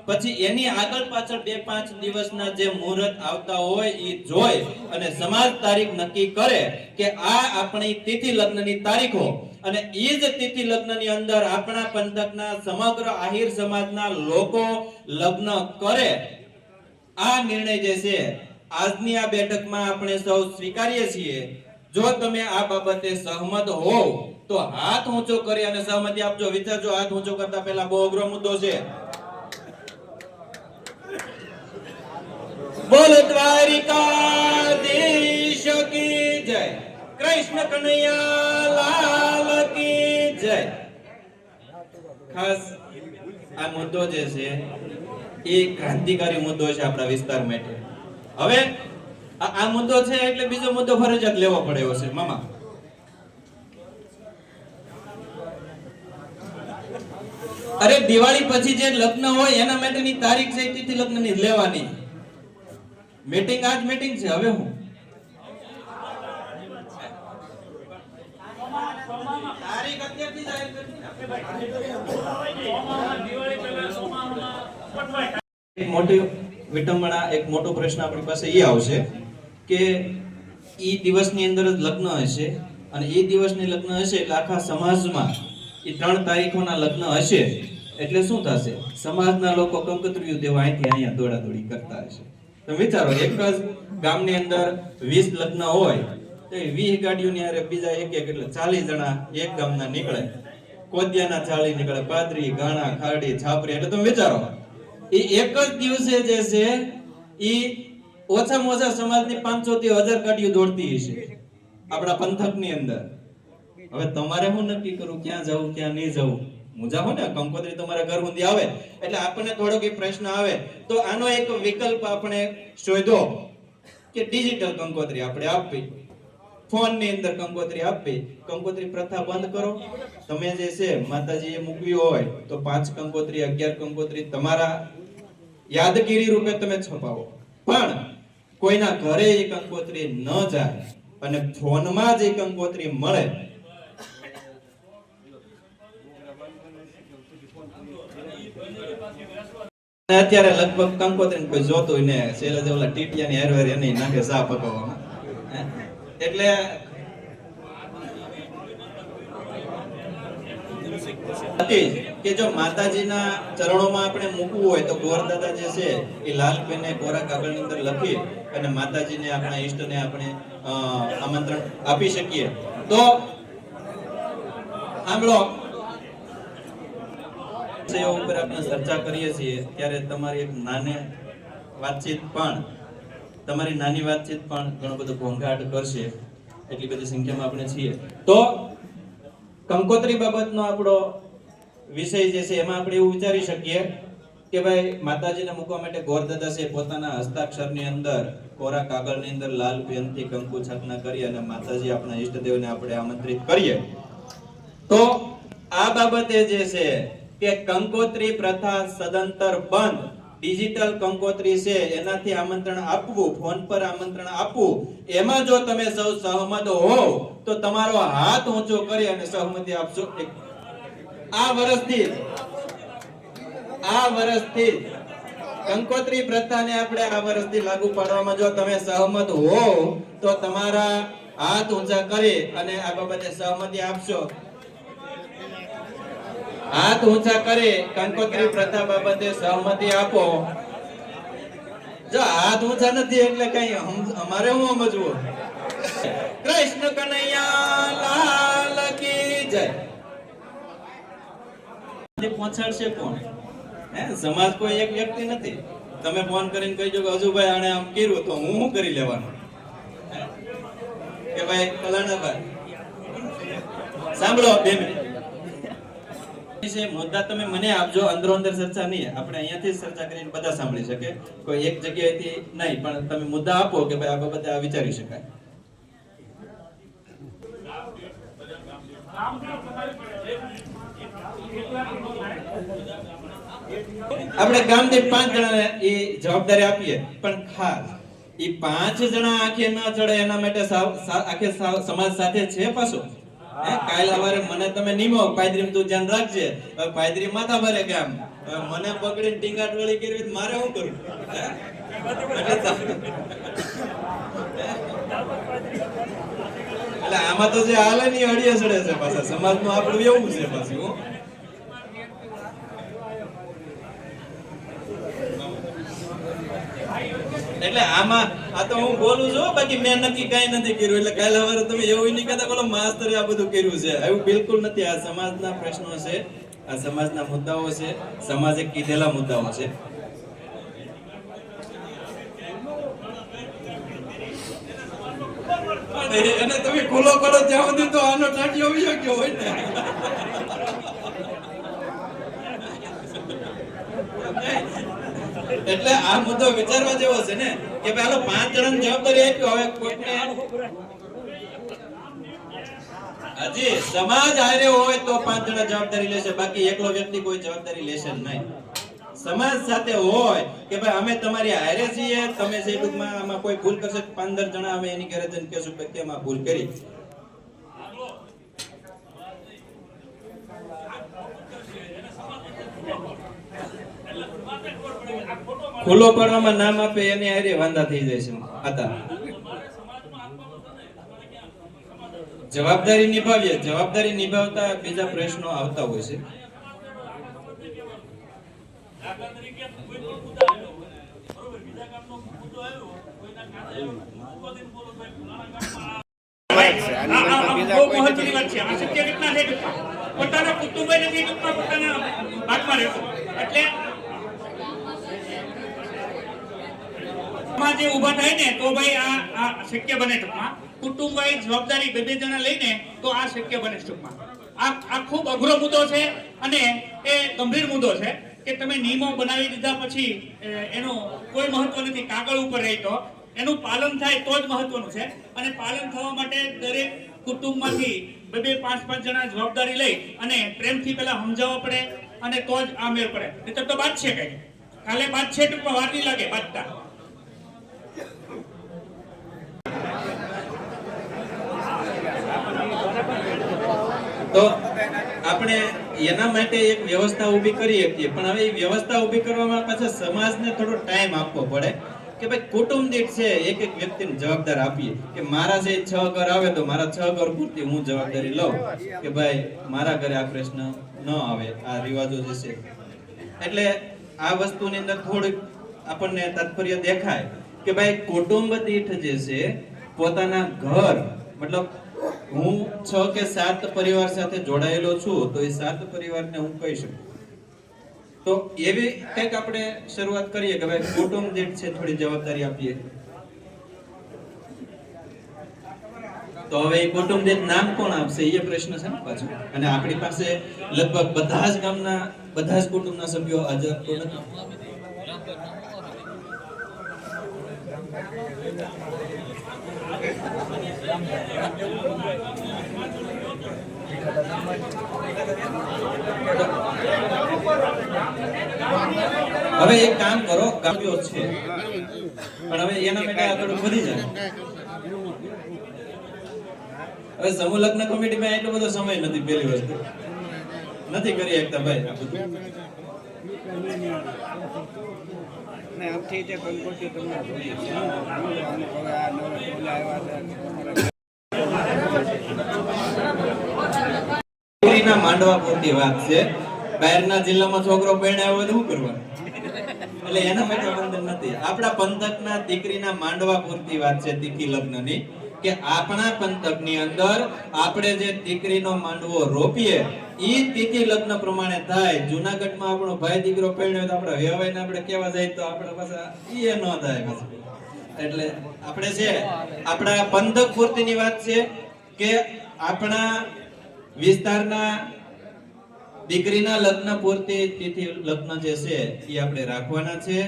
પછી એની આગળ પાછળ 2-5 દિવસના જે મુહૂર્ત આવતા હોય એ જોઈ અને સમાજ તારીખ નક્કી કરે કે આ આપણી તિથિ લગ્નની તારીખો અને એ જ તિથિ લગ્નની અંદર આપણા પંથકના સમગ્ર આહિર સમાજના લોકો લગ્ન કરે. આ નિર્ણય જે છે આજની આ બેઠકમાં આપણે સૌ સ્વીકારીએ છીએ. જો તમે આ બાબતે સહમત હોવ તો હાથ ઊંચો કરી અને સહમતિ આપજો. વિચારજો, હાથ ઊંચો કરતા પહેલા બહુ અઘરો મુદ્દો છે. બોલ દ્વારિકાધીશ કી જય, કૃષ્ણ કનૈયા લાલ કી જય. ખાસ આ મુદ્દો જે છે એ ક્રાંતિકારી મુદ્દો છે આપણા વિસ્તાર માટે. હવે આ મુદ્દો છે એટલે બીજો મુદ્દો ફરજિયાત લેવો પડે એવો છે. મામા અરે દિવાળી પછી જે લગ્ન હોય એના માટેની તારીખ છે તિથિ લગ્નની લેવાની. મીટિંગ આજ મીટિંગ છે. હવે હું તારીખ અત્યારથી જાહેર કરી. એક મોટી વિટંબણા, એક મોટો પ્રશ્ન આપણી પાસે એ આવશે કે ઈ દિવસની અંદર જ લગ્ન હશે અને એ દિવસની લગ્ન હશે એટલે આખા સમાજમાં એ 3 તારીખોના લગ્ન હશે એટલે શું થશે? સમાજના લોકો કંકોત્રીઓ દેવા અહીંથી અહીંયા દોડાદોડી કરતા હશે. તમે વિચારો, એક જ ગામની અંદર 20 લગ્ન હોય તો 20 ગાડીઓની હારે બીજા એક એટલે 40 જણા એક ગામના નીકળે. કોદિયાના 40 નીકળે, પાદરી, ગાણા, ખારડી, છાપરી. એટલે તમે વિચારો એ એક જ દિવસે જે છે એ ઓછામાં ઓછા સમાજની 500 થી 1000 ગાડીઓ દોડતી હશે આપણા પંથકની અંદર. હવે તમારે હું નક્કી કરું ક્યાં જવું ક્યાં નહીં જવું? મુજા હો ને, કંકોત્રી તમારા ઘર સુધી આવે એટલે આપણને થોડોક પ્રશ્ન આવે તો આનો એક વિકલ્પ આપણે શોધો કે ડિજિટલ કંકોત્રી આપણે આપવી. ફોન ની અંદર કંકોત્રી આપવી. કંકોત્રી પ્રથા બંધ કરો. તમે જે છે માતાજીએ મૂકવી હોય તો 5 કંકોત્રી 11 કંકોત્રી તમારા યાદગીરી રૂપે તમે છપાવો, પણ કોઈના ઘરે એ કંકોત્રી ન જાય અને ફોનમાં જ એ કંકોત્રી મળે. અત્યારે લગભગ કંકોત્રી કોઈ જોતું ને શેલા જે ઓલા ટીટિયાની હેરવેર એને નાખે સા પકવવામાં. એટલે કે જો માતાજીના ચરણોમાં આપણે મૂકવું હોય તો ગોરદાદા જે છે એ લાલ પેને કોરા કાગળની અંદર લખી અને માતાજીને આપણા ઈષ્ટને આપણે આમંત્રણ આપી શકીએ. તો સાંભળો, વિષયો ઉપર આપણે ચર્ચા કરીએ છીએ ત્યારે તમારી એક નાની વાતચીત પણ ઘણો બધો ઘોંઘાટ કરશે, એટલી બધી સંખ્યામાં આપણે છીએ. તો કંકોત્રી બાબતનો આપણો વિષય જે છે એમાં આપણે એવું વિચારી શકીએ કે ભાઈ માતાજીને મૂકવા માટે ગોરદાદા છે પોતાના હસ્તાક્ષરની અંદર કોરા કાગળની અંદર લાલ પેનથી કંકુ છાપના કરી અને માતાજી આપણા ઈષ્ટદેવને આપણે આમંત્રિત કરીએ. તો આ બાબતે જે છે કે કંકોત્રી પ્રથા સદંતર બંધ. ડિજિટલ કંકોત્રી છે એનાથી આમંત્રણ આપવું, ફોન પર આમંત્રણ આપવું, એમાં જો તમે સૌ સહમત હો તો તમારો હાથ ઊંચો કરી અને સહમતિ આપજો. આ વર્ષથી કંકોત્રી પ્રથાને આપણે આ વર્ષથી લાગુ પાડવામાં જો તમે સહમત હો તો તમારા હાથ ઊંચા કરી અને આ બાબતે સહમતિ આપશો. હાથ ઊંચા કરે કંકોત્રી પ્રથા બાબતે સહમતિ આપો. જો હાથ ઊંચા નથી એટલે કઈ અમારે હું સમજવું. કૃષ્ણ કનૈયા લાલ કી જય. પહોંચાડશે કોણ? સમાજ કોઈ એક વ્યક્તિ નથી. તમે ફોન કરીને કહી દો કે હજુભાઈ આને આમ કર્યું તો હું શું કરી લેવાનું? કે ભાઈ ફલાણાભાઈ સાંભળો 2 મિનિટ મુદ્દા તમે મને આપજો, અંદરો અંદર ચર્ચા નહીં. આપણે અહીંયાથી ચર્ચા કરીને બધા સાંભળી શકે, કોઈ એક જગ્યાએથી નહીં, પણ તમે મુદ્દા આપો કે ભાઈ આ બાબતે આ વિચારી શકાય. આપણે ગામથી 5 જણાને એ જવાબદારી આપીએ, પણ ખાસ એ 5 જણા આંખે ન ચડે એના માટે આખે સમાજ સાથે છે પાછો. કાલ સવારે મને તમે નીમો પાદરી તું ધ્યાન રાખજે, પાદરી માથા ભરે કે આમ મને પકડીને ટીંગાટ વળી કરવી મારે શું કરું? એટલે આમાં તો જે હાલે ની અડીએ સડે છે પાછા સમાજનું આપણું એવું છે પાછું. એટલે આમાં આ તો હું બોલું છું, બાકી મેં નક્કી કઈ નથી કર્યું. એટલે કાલે સવારે તમે એવું નહીં કહેતા બોલો માસ્તરે આ બધું કર્યું છે, એવું બિલકુલ નથી. આ સમાજના પ્રશ્નો છે, આ સમાજના મુદ્દાઓ છે, સમાજે કીધેલા મુદ્દાઓ છે. અને તમે ખુલ્લો કરો ત્યાં સુધી તો આનો ટાંટિયો આવી ગયો હોય ને. એટલે આ મુદ્દો વિચારવા જેવો છે ને કે ભાઈ હાલો 5 જણાની જવાબદારી આપ્યો, હવે કોઈને હજી સમાજ હારે હોય તો 5 જણા જવાબદારી લેશે, બાકી એકલો વ્યક્તિ કોઈ જવાબદારી લેશે નહીં. સમાજ સાથે હોય કે ભાઈ અમે તમારી હારે છીએ, તમે જે ટૂંકમાં આમાં કોઈ ભૂલ કરશે 15 જણા અમે એની ઘરે જઈને કહેશું કે કેમ આ ભૂલ કરી. ખુલ્લો પાડવામાં નામ આપે એની હારે વાંધા થઈ જાય છે. હતા જવાબદારી નિભાવીએ, જવાબદારી નિભાવતા બીજા પ્રશ્નો આવતા હોય છે. પોતાના કુટુંબ નથી, પોતાના ભાગમાં રહેતો એટલે જે ઉભા થાય ને તો ભાઈ આ શક્ય બને. ટૂંકમાં કુટુંબ જવાબદારી 2 જણા લઈને તો આ શક્ય બને. ટૂંકમાં આ ખૂબ અઘરો મુદ્દો છે અને એ ગંભીર મુદ્દો છે કે તમે નિયમો બનાવી દીધા પછી એનો કોઈ મહત્વ નથી. કાગળ ઉપર રહી તો એનું પાલન થાય તો જ મહત્વનું છે. અને પાલન થવા માટે દરેક કુટુંબમાંથી 2-5 જણા જવાબદારી લઈ અને પ્રેમથી પેલા સમજાવવા પડે અને તો જ આ મેળ પડે. નહીંતર તો બાદ છે કઈ કાલે બાદ છે ટૂંકમાં વાર નહીં લાગે બાદતા. તો આપણે એના માટે એક વ્યવસ્થા ઊભી કરી શકીએ, પણ હવે એ વ્યવસ્થા ઊભી કરવામાં પાછા સમાજને થોડો ટાઈમ આપવો પડે કે ભાઈ કુટુંબ દીઠ છે એક એક વ્યક્તિને જવાબદાર આપીએ કે મારા જે 6 ઘર આવે તો મારા 6 ઘર પૂરતી હું જવાબદારી લઉં કે ભાઈ મારા ઘરે આ પ્રશ્ન ન આવે, આ રિવાજો જે છે. એટલે આ વસ્તુની અંદર થોડુંક આપણને તાત્પર્ય દેખાય કે ભાઈ કુટુંબ દીઠ જે છે પોતાના ઘર, મતલબ હું 6 કે 7 પરિવાર સાથે જોડાયેલો છું તો એ 7 પરિવારને હું કહી શકું. તો એવી કંઈક આપણે શરૂઆત કરીએ કે ભાઈ કુટુંબ દીઠ છે થોડી જવાબદારી આપીએ. તો હવે એ કુટુંબ દીઠ નામ કોણ આપશે એ પ્રશ્ન છે ને પાછો. અને આપણી પાસે લગભગ બધા જ ગામના બધા જ કુટુંબના સભ્યો હાજર તો નથી. હવે એક કામ કરો, ગામ્યો છે પણ હવે એના માટે આગળ વધી જાય. હવે સમૂહ લગ્ન કમિટીમાં એટલો બધો સમય નથી, પહેલી વસ્તુ નથી કરી શકતા ભાઈ આ બધું. દીકરીના માંડવા પૂરતી વાત છે. બહારના જિલ્લામાં છોકરો પરણાવ્યો હોય તો શું કરવાનું? એટલે એના માટે બંધન નથી. આપણા પંથકના દીકરીના માંડવા પૂરતી વાત છે તિથિ લગ્નની, કે આપણા પંથકની અંદર આપણે જે દીકરીનો માંડવો રોપીએ ઈ તિથિ લગ્ન પ્રમાણે થાય. જૂનાગઢમાં આપણો ભાઈ દીકરો પરણ્યો તો આપણે વેવાઈને આપણે કેવા જાય તો આપણે પાછા ઈ ન થાય પાછું. એટલે આપણે છે આપણા પંથક પૂરતીની વાત છે કે આપણા વિસ્તારના દીકરીના લગ્ન પૂરતી તિથિ લગ્ન જે છે એ આપણે રાખવાના છે.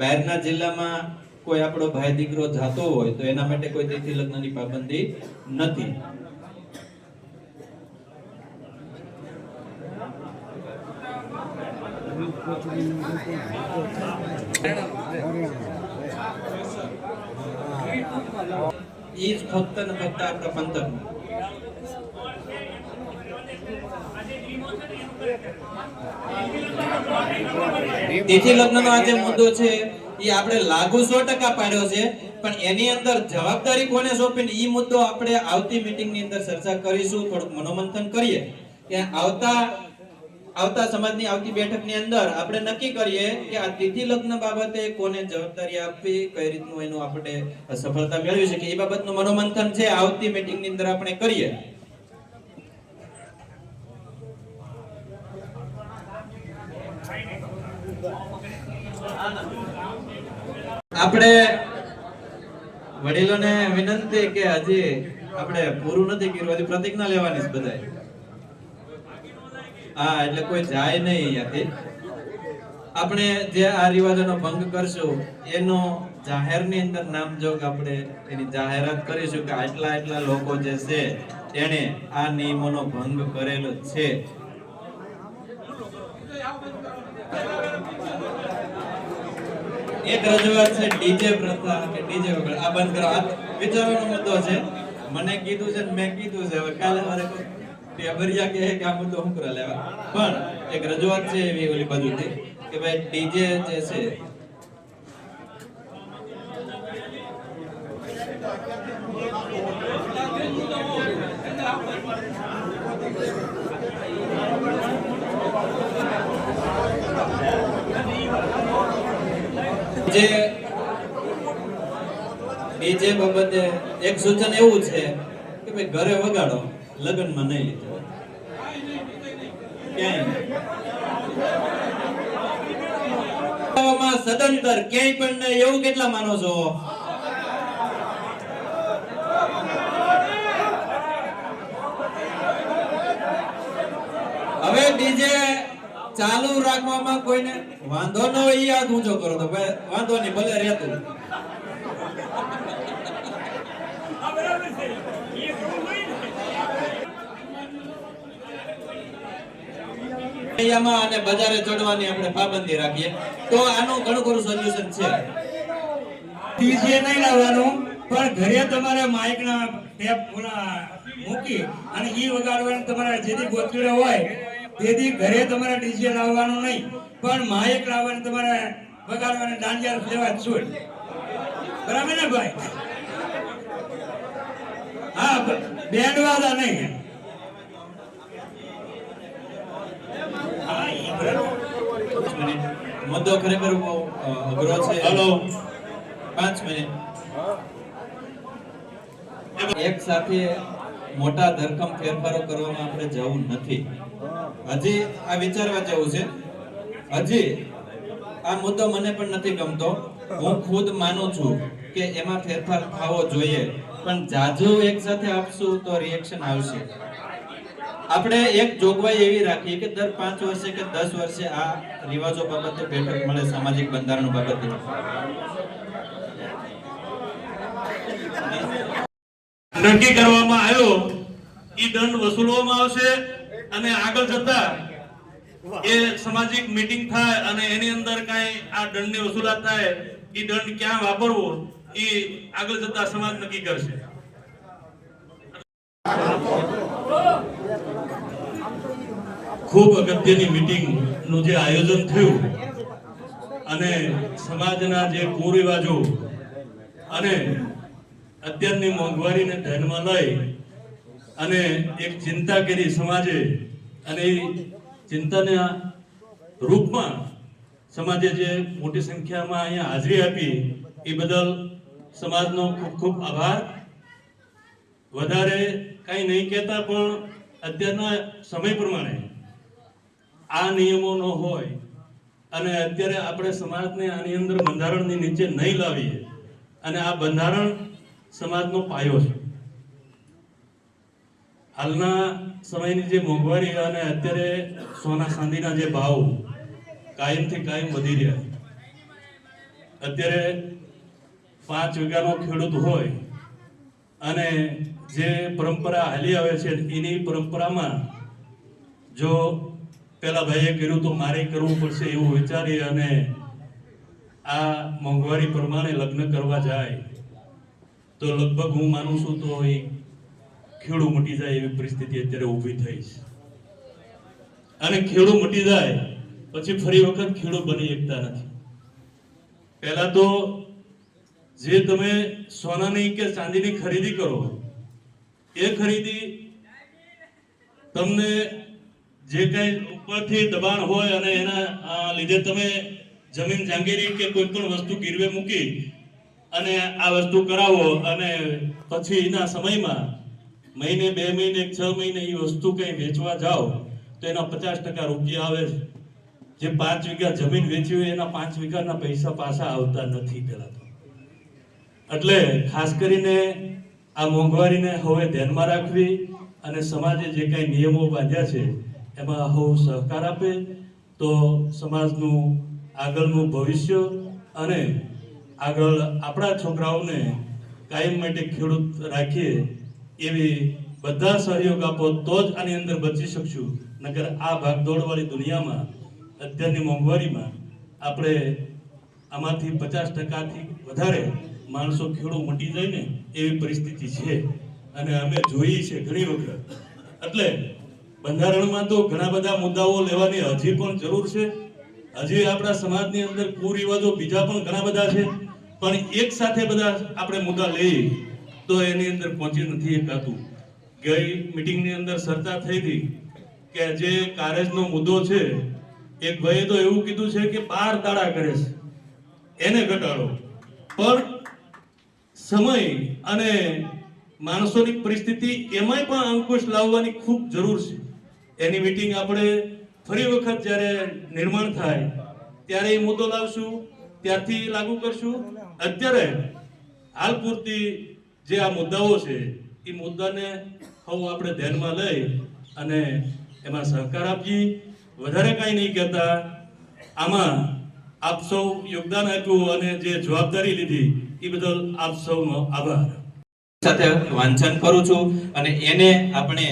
બહારના જિલ્લામાં કોઈ આપણો ભાઈ દીકરો જાતો હોય તો એના માટે કોઈ તિથિ લગ્નની પાબંદી નથી. ઈ જ ફક્ત ને ફક્ત આપણા પંથકમાં. તિથિ લગ્નનો આ જે મુદ્દો છે એ આપણે લાગુ 100% પાડ્યો છે, પણ એની અંદર જવાબદારી કોને સોંપીને ઈ મુદ્દો આપણે આવતી મીટિંગની અંદર ચર્ચા કરીશું. થોડુંક મનોમંથન કરીએ કે આવતા સમાજની આવતી બેઠકની અંદર આપણે નક્કી કરીએ કે આ તિથિ લગ્ન બાબતે કોને જવાબદારી આપવી, કઈ રીતનું એનું આપણે સફળતા મેળવી શકીએ એ બાબતનું મનોમંથન છે આવતી મીટિંગની અંદર આપણે કરીએ. આપણે વડીલોને વિનંતી કે હજી આપણે પૂરું નથી કર્યું, હજી પ્રતિજ્ઞા લેવાની છે બધાય. હા, એટલે કોઈ જાય નહીં અહીંયાથી. આપણે જે આ રિવાજોનો ભંગ કરશું એનો જાહેરની અંદર નામજોગ આપણે એની જાહેરાત કરીશું કે આટલા આટલા લોકો જે છે એને આ નિયમોનો ભંગ કરેલો છે. એક રજૂઆત છે ડીજે પ્રથા કે ડીજે વગર આ બંધ કરો. આ વિચારવાનો મુદ્દો છે. મને કીધું છે, મેં કીધું છે, હવે કાલે મારે ટેબરિયા કહે કે આ મુદ્દો હું કરવા લેવા. પણ એક રજૂઆત છે એવી ઓલી બાજુથી કે ભાઈ ડીજે જે છે ડીજે બાબતે એક સૂચન એવું છે કે ભાઈ ઘરે વગાડો, લગ્નમાં નહીં લીધો ક્યાંય સદંતર ક્યાંય પણ નહીં. એવું કેટલા માનો છો? હવે ડીજે ચાલુ રાખવામાં કોઈને વાંધો ન હોય, યાદ ઊંચો કરો તો ભાઈ વાંધો નહીં, ભલે રહેતું. ફળિયામાં અને બજારે ચડવાની આપણે પાબંદી રાખીએ તો આનું ઘણું ખરું સોલ્યુશન છે. ડીજે નહીં લાવવાનું, પણ ઘરે તમારે માઇકના ટેપ મૂકી અને ઈ વગાડવાનું. તમારા જેથી ગોતડે હોય તેથી ઘરે તમારે ડીજે લાવવાનું નહીં, પણ માઇક લાવવાનું, તમારે વગાડવાની દાંડિયા લેવા જ છોડ. બરાબર ને ભાઈ? હા, બેન્ડ વાળા નહીં. મુદ્દો ખરેખર બહુ અઘરો છે. Hello 5 minute. એક સાથે મોટા ધરખમ ફેરફારો કરવામાં આપણે જવું નથી. હજી આ વિચારવા જેવું છે. હજી આ મુદ્દો મને પણ નથી ગમતો. હું ખુદ માનું છું કે એમાં ફેરફાર થવો જોઈએ, પણ જાજુ એક સાથે આપશું તો રિએક્શન આવશે. આપણે એક જોગવાઈ એવી રાખીએ કે દર 5 વર્ષે કે 10 વર્ષે આ રિવાજો બાબતે બેઠક મળે, સામાજિક બંધારણ બાબતે. નક્કી કરવામાં આવ્યો ઈ દંડ વસૂલવામાં આવશે અને આગળ જતા એ સામાજિક મીટિંગ થાય અને એની અંદર કઈ આ દંડની વસૂલાત થાય, ઈ દંડ ક્યાં વાપરવો ઈ આગળ જતા સમાજ નક્કી કરશે. ખૂબ અગત્યની મીટિંગ નું જે આયોજન થયું અને સમાજના જે કુરિવાજો અને અત્યારની મોંઘવારીને ધ્યાનમાં લઈ અને એક ચિંતા કરી સમાજે, અને એ ચિંતાના રૂપમાં સમાજે જે મોટી સંખ્યામાં અહીંયા હાજરી આપી એ બદલ સમાજનો ખૂબ ખૂબ આભાર. વધારે કઈ નહીં કહેતા, પણ અત્યારના સમય પ્રમાણે આ નિયમો ન હોય અને અત્યારે આપણે સમાજને આની અંદર બંધારણની નીચે નહીં લાવીએ, અને આ બંધારણ સમાજનો પાયો છે. હાલના સમયની જે મોંઘવારી અને અત્યારે સોના ચાંદીના જે ભાવ કાયમથી કાયમ વધી રહ્યા, અત્યારે 5 વીઘાનો ખેડૂત હોય અને જે પરંપરા હાલી આવે છે એની પરંપરામાં જો પેલા ભાઈએ કર્યું તો મારે કરવું પડશે એવું વિચારી અને આ મોંઘવારી પ્રમાણે લગ્ન કરવા જાય તો લગભગ હું માનું છું તો એ ખેડૂ મટી જાય એવી પરિસ્થિતિ અત્યારે ઊભી થઈ છે. અને ખેડૂ મટી જાય પછી ફરી વખત ખેડૂ બની શકતા નથી. પહેલા તો જે તમે સોનાની કે ચાંદીની ખરીદી કરો એ ખરીદી તમને જે કઈ ઉપરથી દબાણ હોય અને એના લીધે તમે જમીન જાગીરી કે કોઈ પણ વસ્તુ ગીરવે મૂકી અને આ વસ્તુ કરાવો અને પછી એના સમયમાં મહિને 2 મહિને 6 મહિને એ વસ્તુ કઈ વેચવા જાઓ તો એના 50% રૂપિયા આવે છે. જે 5 વીઘા જમીન વેચી હોય એના 5 વીઘાના પૈસા પાછા આવતા નથી પહેલા તો. એટલે ખાસ કરીને આ મોંઘવારીને હવે ધ્યાનમાં રાખવી અને સમાજે જે કઈ નિયમો બાંધ્યા છે એમાં હવે સહકાર આપે તો સમાજનું આગળનું ભવિષ્ય અને આગળ આપણા છોકરાઓને કાયમ માટે ખેડૂત રાખીએ એવી બધા સહયોગ આપો તો જ આની અંદર બચી શકશું. નકર આ ભાગદોડવાળી દુનિયામાં અત્યારની મોંઘવારીમાં આપણે આમાંથી 50%થી વધારે માણસો ખેડૂ મટી જાય ને એવી પરિસ્થિતિ છે અને અમે જોઈએ છે ઘણી વખત. એટલે બંધારણમાં તો ઘણા બધા મુદ્દાઓ લેવાની હજી પણ જરૂર છે. હજી આપણા સમાજની અંદર કુરિવાજો બીજા પણ ઘણા બધા છે, પણ એક સાથે બધા આપણે મુદ્દા લઈએ તો એની અંદર પહોંચી નથી શકાતું. ગઈ મીટિંગની અંદર ચર્ચા થઈ હતી કે જે કારેજનો મુદ્દો છે, એક ભાઈએ તો એવું કીધું છે કે 12 દાડા કરે છે એને ઘટાડો, પણ સમય અને માણસોની પરિસ્થિતિ એમાંય પણ અંકુશ લાવવાની ખૂબ જરૂર છે. એની મીટિંગ આપણે ફરી વખત જ્યારે નિર્માણ થાય ત્યારે એ મુદ્દો લાવશું, ત્યારથી લાગુ કરશું. અત્યારે હાલ પૂરતી જે આ મુદ્દાઓ છે એ મુદ્દાને હવે આપણે ધ્યાનમાં લઈ અને એમાં સહકાર આપીએ. વધારે કાંઈ નહીં કહેતા, આમાં આપ સૌ યોગદાન આપ્યું અને જે જવાબદારી લીધી એ બદલ આપ સૌનો આભાર. સાથે વાંચન કરું છું અને એને આપણે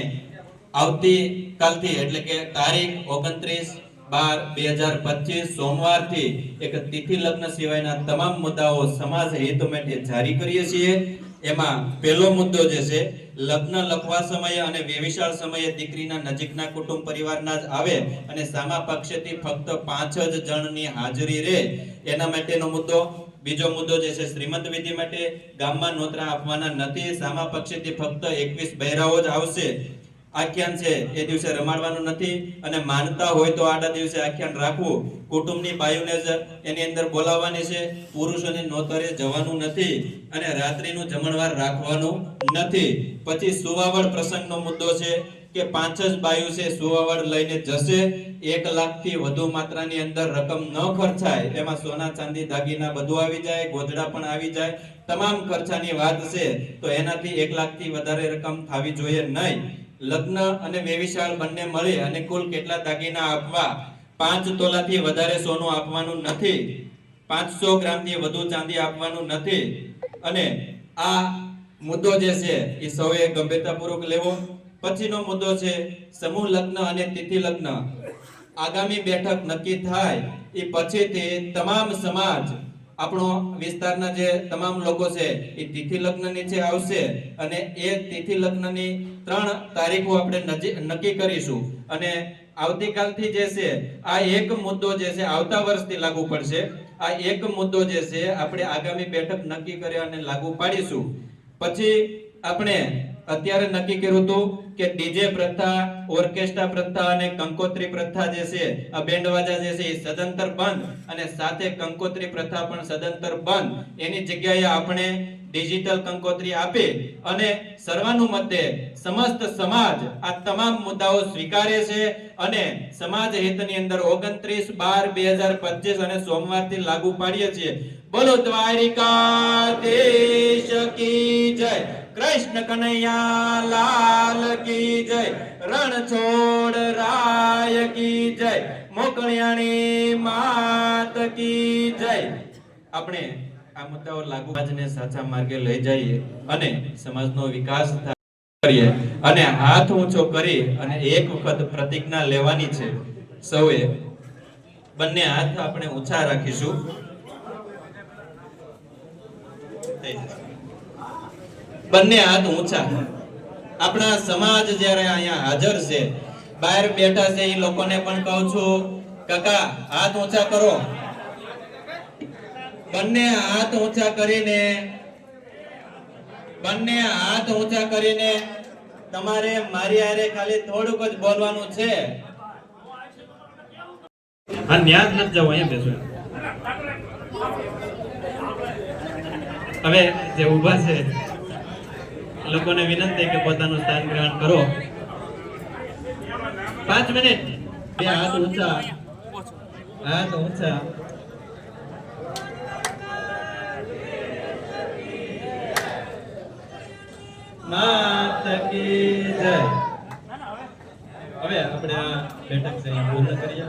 આવતી કાલથી એટલે કે તારીખ 29/12/2025 સોમવારથી એક તિથિ લગ્ન સિવાયના તમામ મુદ્દાઓ સમાજ હિત માટે જારી કરીએ છીએ. એમાં પહેલો મુદ્દો જે છે લગ્ન લખવા સમયે અને વેવિશાળ સમયે દીકરીના નજીકના કુટુંબ પરિવારના જ આવે અને સામા પક્ષેથી ફક્ત 5 જ જણની હાજરી રહે એના માટેનો મુદ્દો. બીજો મુદ્દો જે છે શ્રીમંત વિધિ માટે ગામમાં નોતરા આપવાના નથી, સામા પક્ષેથી ફક્ત 21 બહેરાઓ જ આવશે. આખ્યાન છે એ દિવસે રમાડવાનું નથી અને માનતા હોય તો આડા દિવસે આખ્યાન રાખવું. કુટુંબની બાયુને જ એની અંદર બોલાવવાની છે, પુરુષોને નોતરે જવાનું નથી અને રાત્રિનું જમણવાર રાખવાનું નથી. પછી સુવાવડ પ્રસંગનો મુદ્દો છે કે 5 જ બાયુ છે સુવાવડ લઈને જશે. 1 લાખથી વધુ માત્રાની અંદર રકમ ન ખર્ચાય, એમાં સોના ચાંદી દાગીના બધું આવી જાય, ગોધડા પણ આવી જાય, તમામ ખર્ચાની વાત છે તો એનાથી 1 લાખથી વધારે રકમ થવી જોઈએ નહીં. લગ્ન અને વેવિશાળ બંને મળી અને કુલ કેટલા દાગીના આપવા, 5 તોલાથી વધારે સોનું આપવાનું નથી, 500 ગ્રામથી વધુ ચાંદી આપવાનું નથી. અને આ મુદ્દો જે છે એ સૌએ ગંભીરતાપૂર્વક લેવો. પછીનો મુદ્દો છે સમૂહ લગ્ન અને તિથિ લગ્ન. આગામી બેઠક નક્કી થાય એ પછીથી તમામ સમાજ આપણો વિસ્તારના જે તમામ લોકો છે એ તિથિ લગ્ન નીચે આવશે અને એ તિથિ લગ્નની 3 તારીખો આપણે નક્કી કરીશું. અને આવતીકાલથી જે છે આ એક મુદ્દો જે છે આવતા વર્ષથી લાગુ પડશે. આ એક મુદ્દો જે છે આપણે આગામી બેઠક નક્કી કરી અને લાગુ પાડીશું. પછી આપણે અત્યારે નક્કી કર્યું હતું કે ડીજે પ્રથા, ઓર્કેસ્ટ્રા પ્રથા અને કંકોત્રી પ્રથા જે છે આ બેન્ડવાજા જે છે એ સદંતર બંધ અને સાથે કંકોત્રી પ્રથા પણ સદંતર બંધ. એની જગ્યાએ આપણે ડિજિટલ કંકોત્રી આપી અને સર્વાનુમતે સમસ્ત સમાજ આ તમામ મુદ્દાઓ સ્વીકારે છે અને સમાજ હિતની અંદર 29/12/2025 અને સોમવારથી લાગુ પાડીએ છીએ. બોલો દ્વારિકાધીશ કી જય, કૃષ્ણ કનૈયા લાલ કી જય, રણછોડ રાય કી જય, મોકળિયાણી માત કી જય. આપણે આ મુદ્દાઓ લાગુ સમાજને સાચા માર્ગે લઈ જઈએ અને સમાજનો વિકાસ કરીએ અને હાથ ઊંચો કરી અને એક વખત પ્રતિજ્ઞા લેવાની છે. સૌએ બંને હાથ આપણે ઊંચા રાખીશું. બંને હાથ ઊંચા. આપણા સમાજ જ્યારે અહીંયા હાજર છે, બહાર બેઠા છે, એ લોકોને પણ કહું છું કાકા હાથ ઊંચા કરો. બંને હાથ ઊંચા કરીને તમારે મારી હારે ખાલી થોડુંક જ બોલવાનું છે. હા ન્યાજ નથી જવું, અહીંયા બેસો. હવે જે ઊભા છે લોકોને વિનંતી કે પોતાનું સ્થાન ગ્રહણ કરો. 5 મિનિટ. બે હાથ ઊંચા, હાથ ઊંચા. માત કી જય. હવે આપણે આ બેઠક પૂર્ણ કરીએ.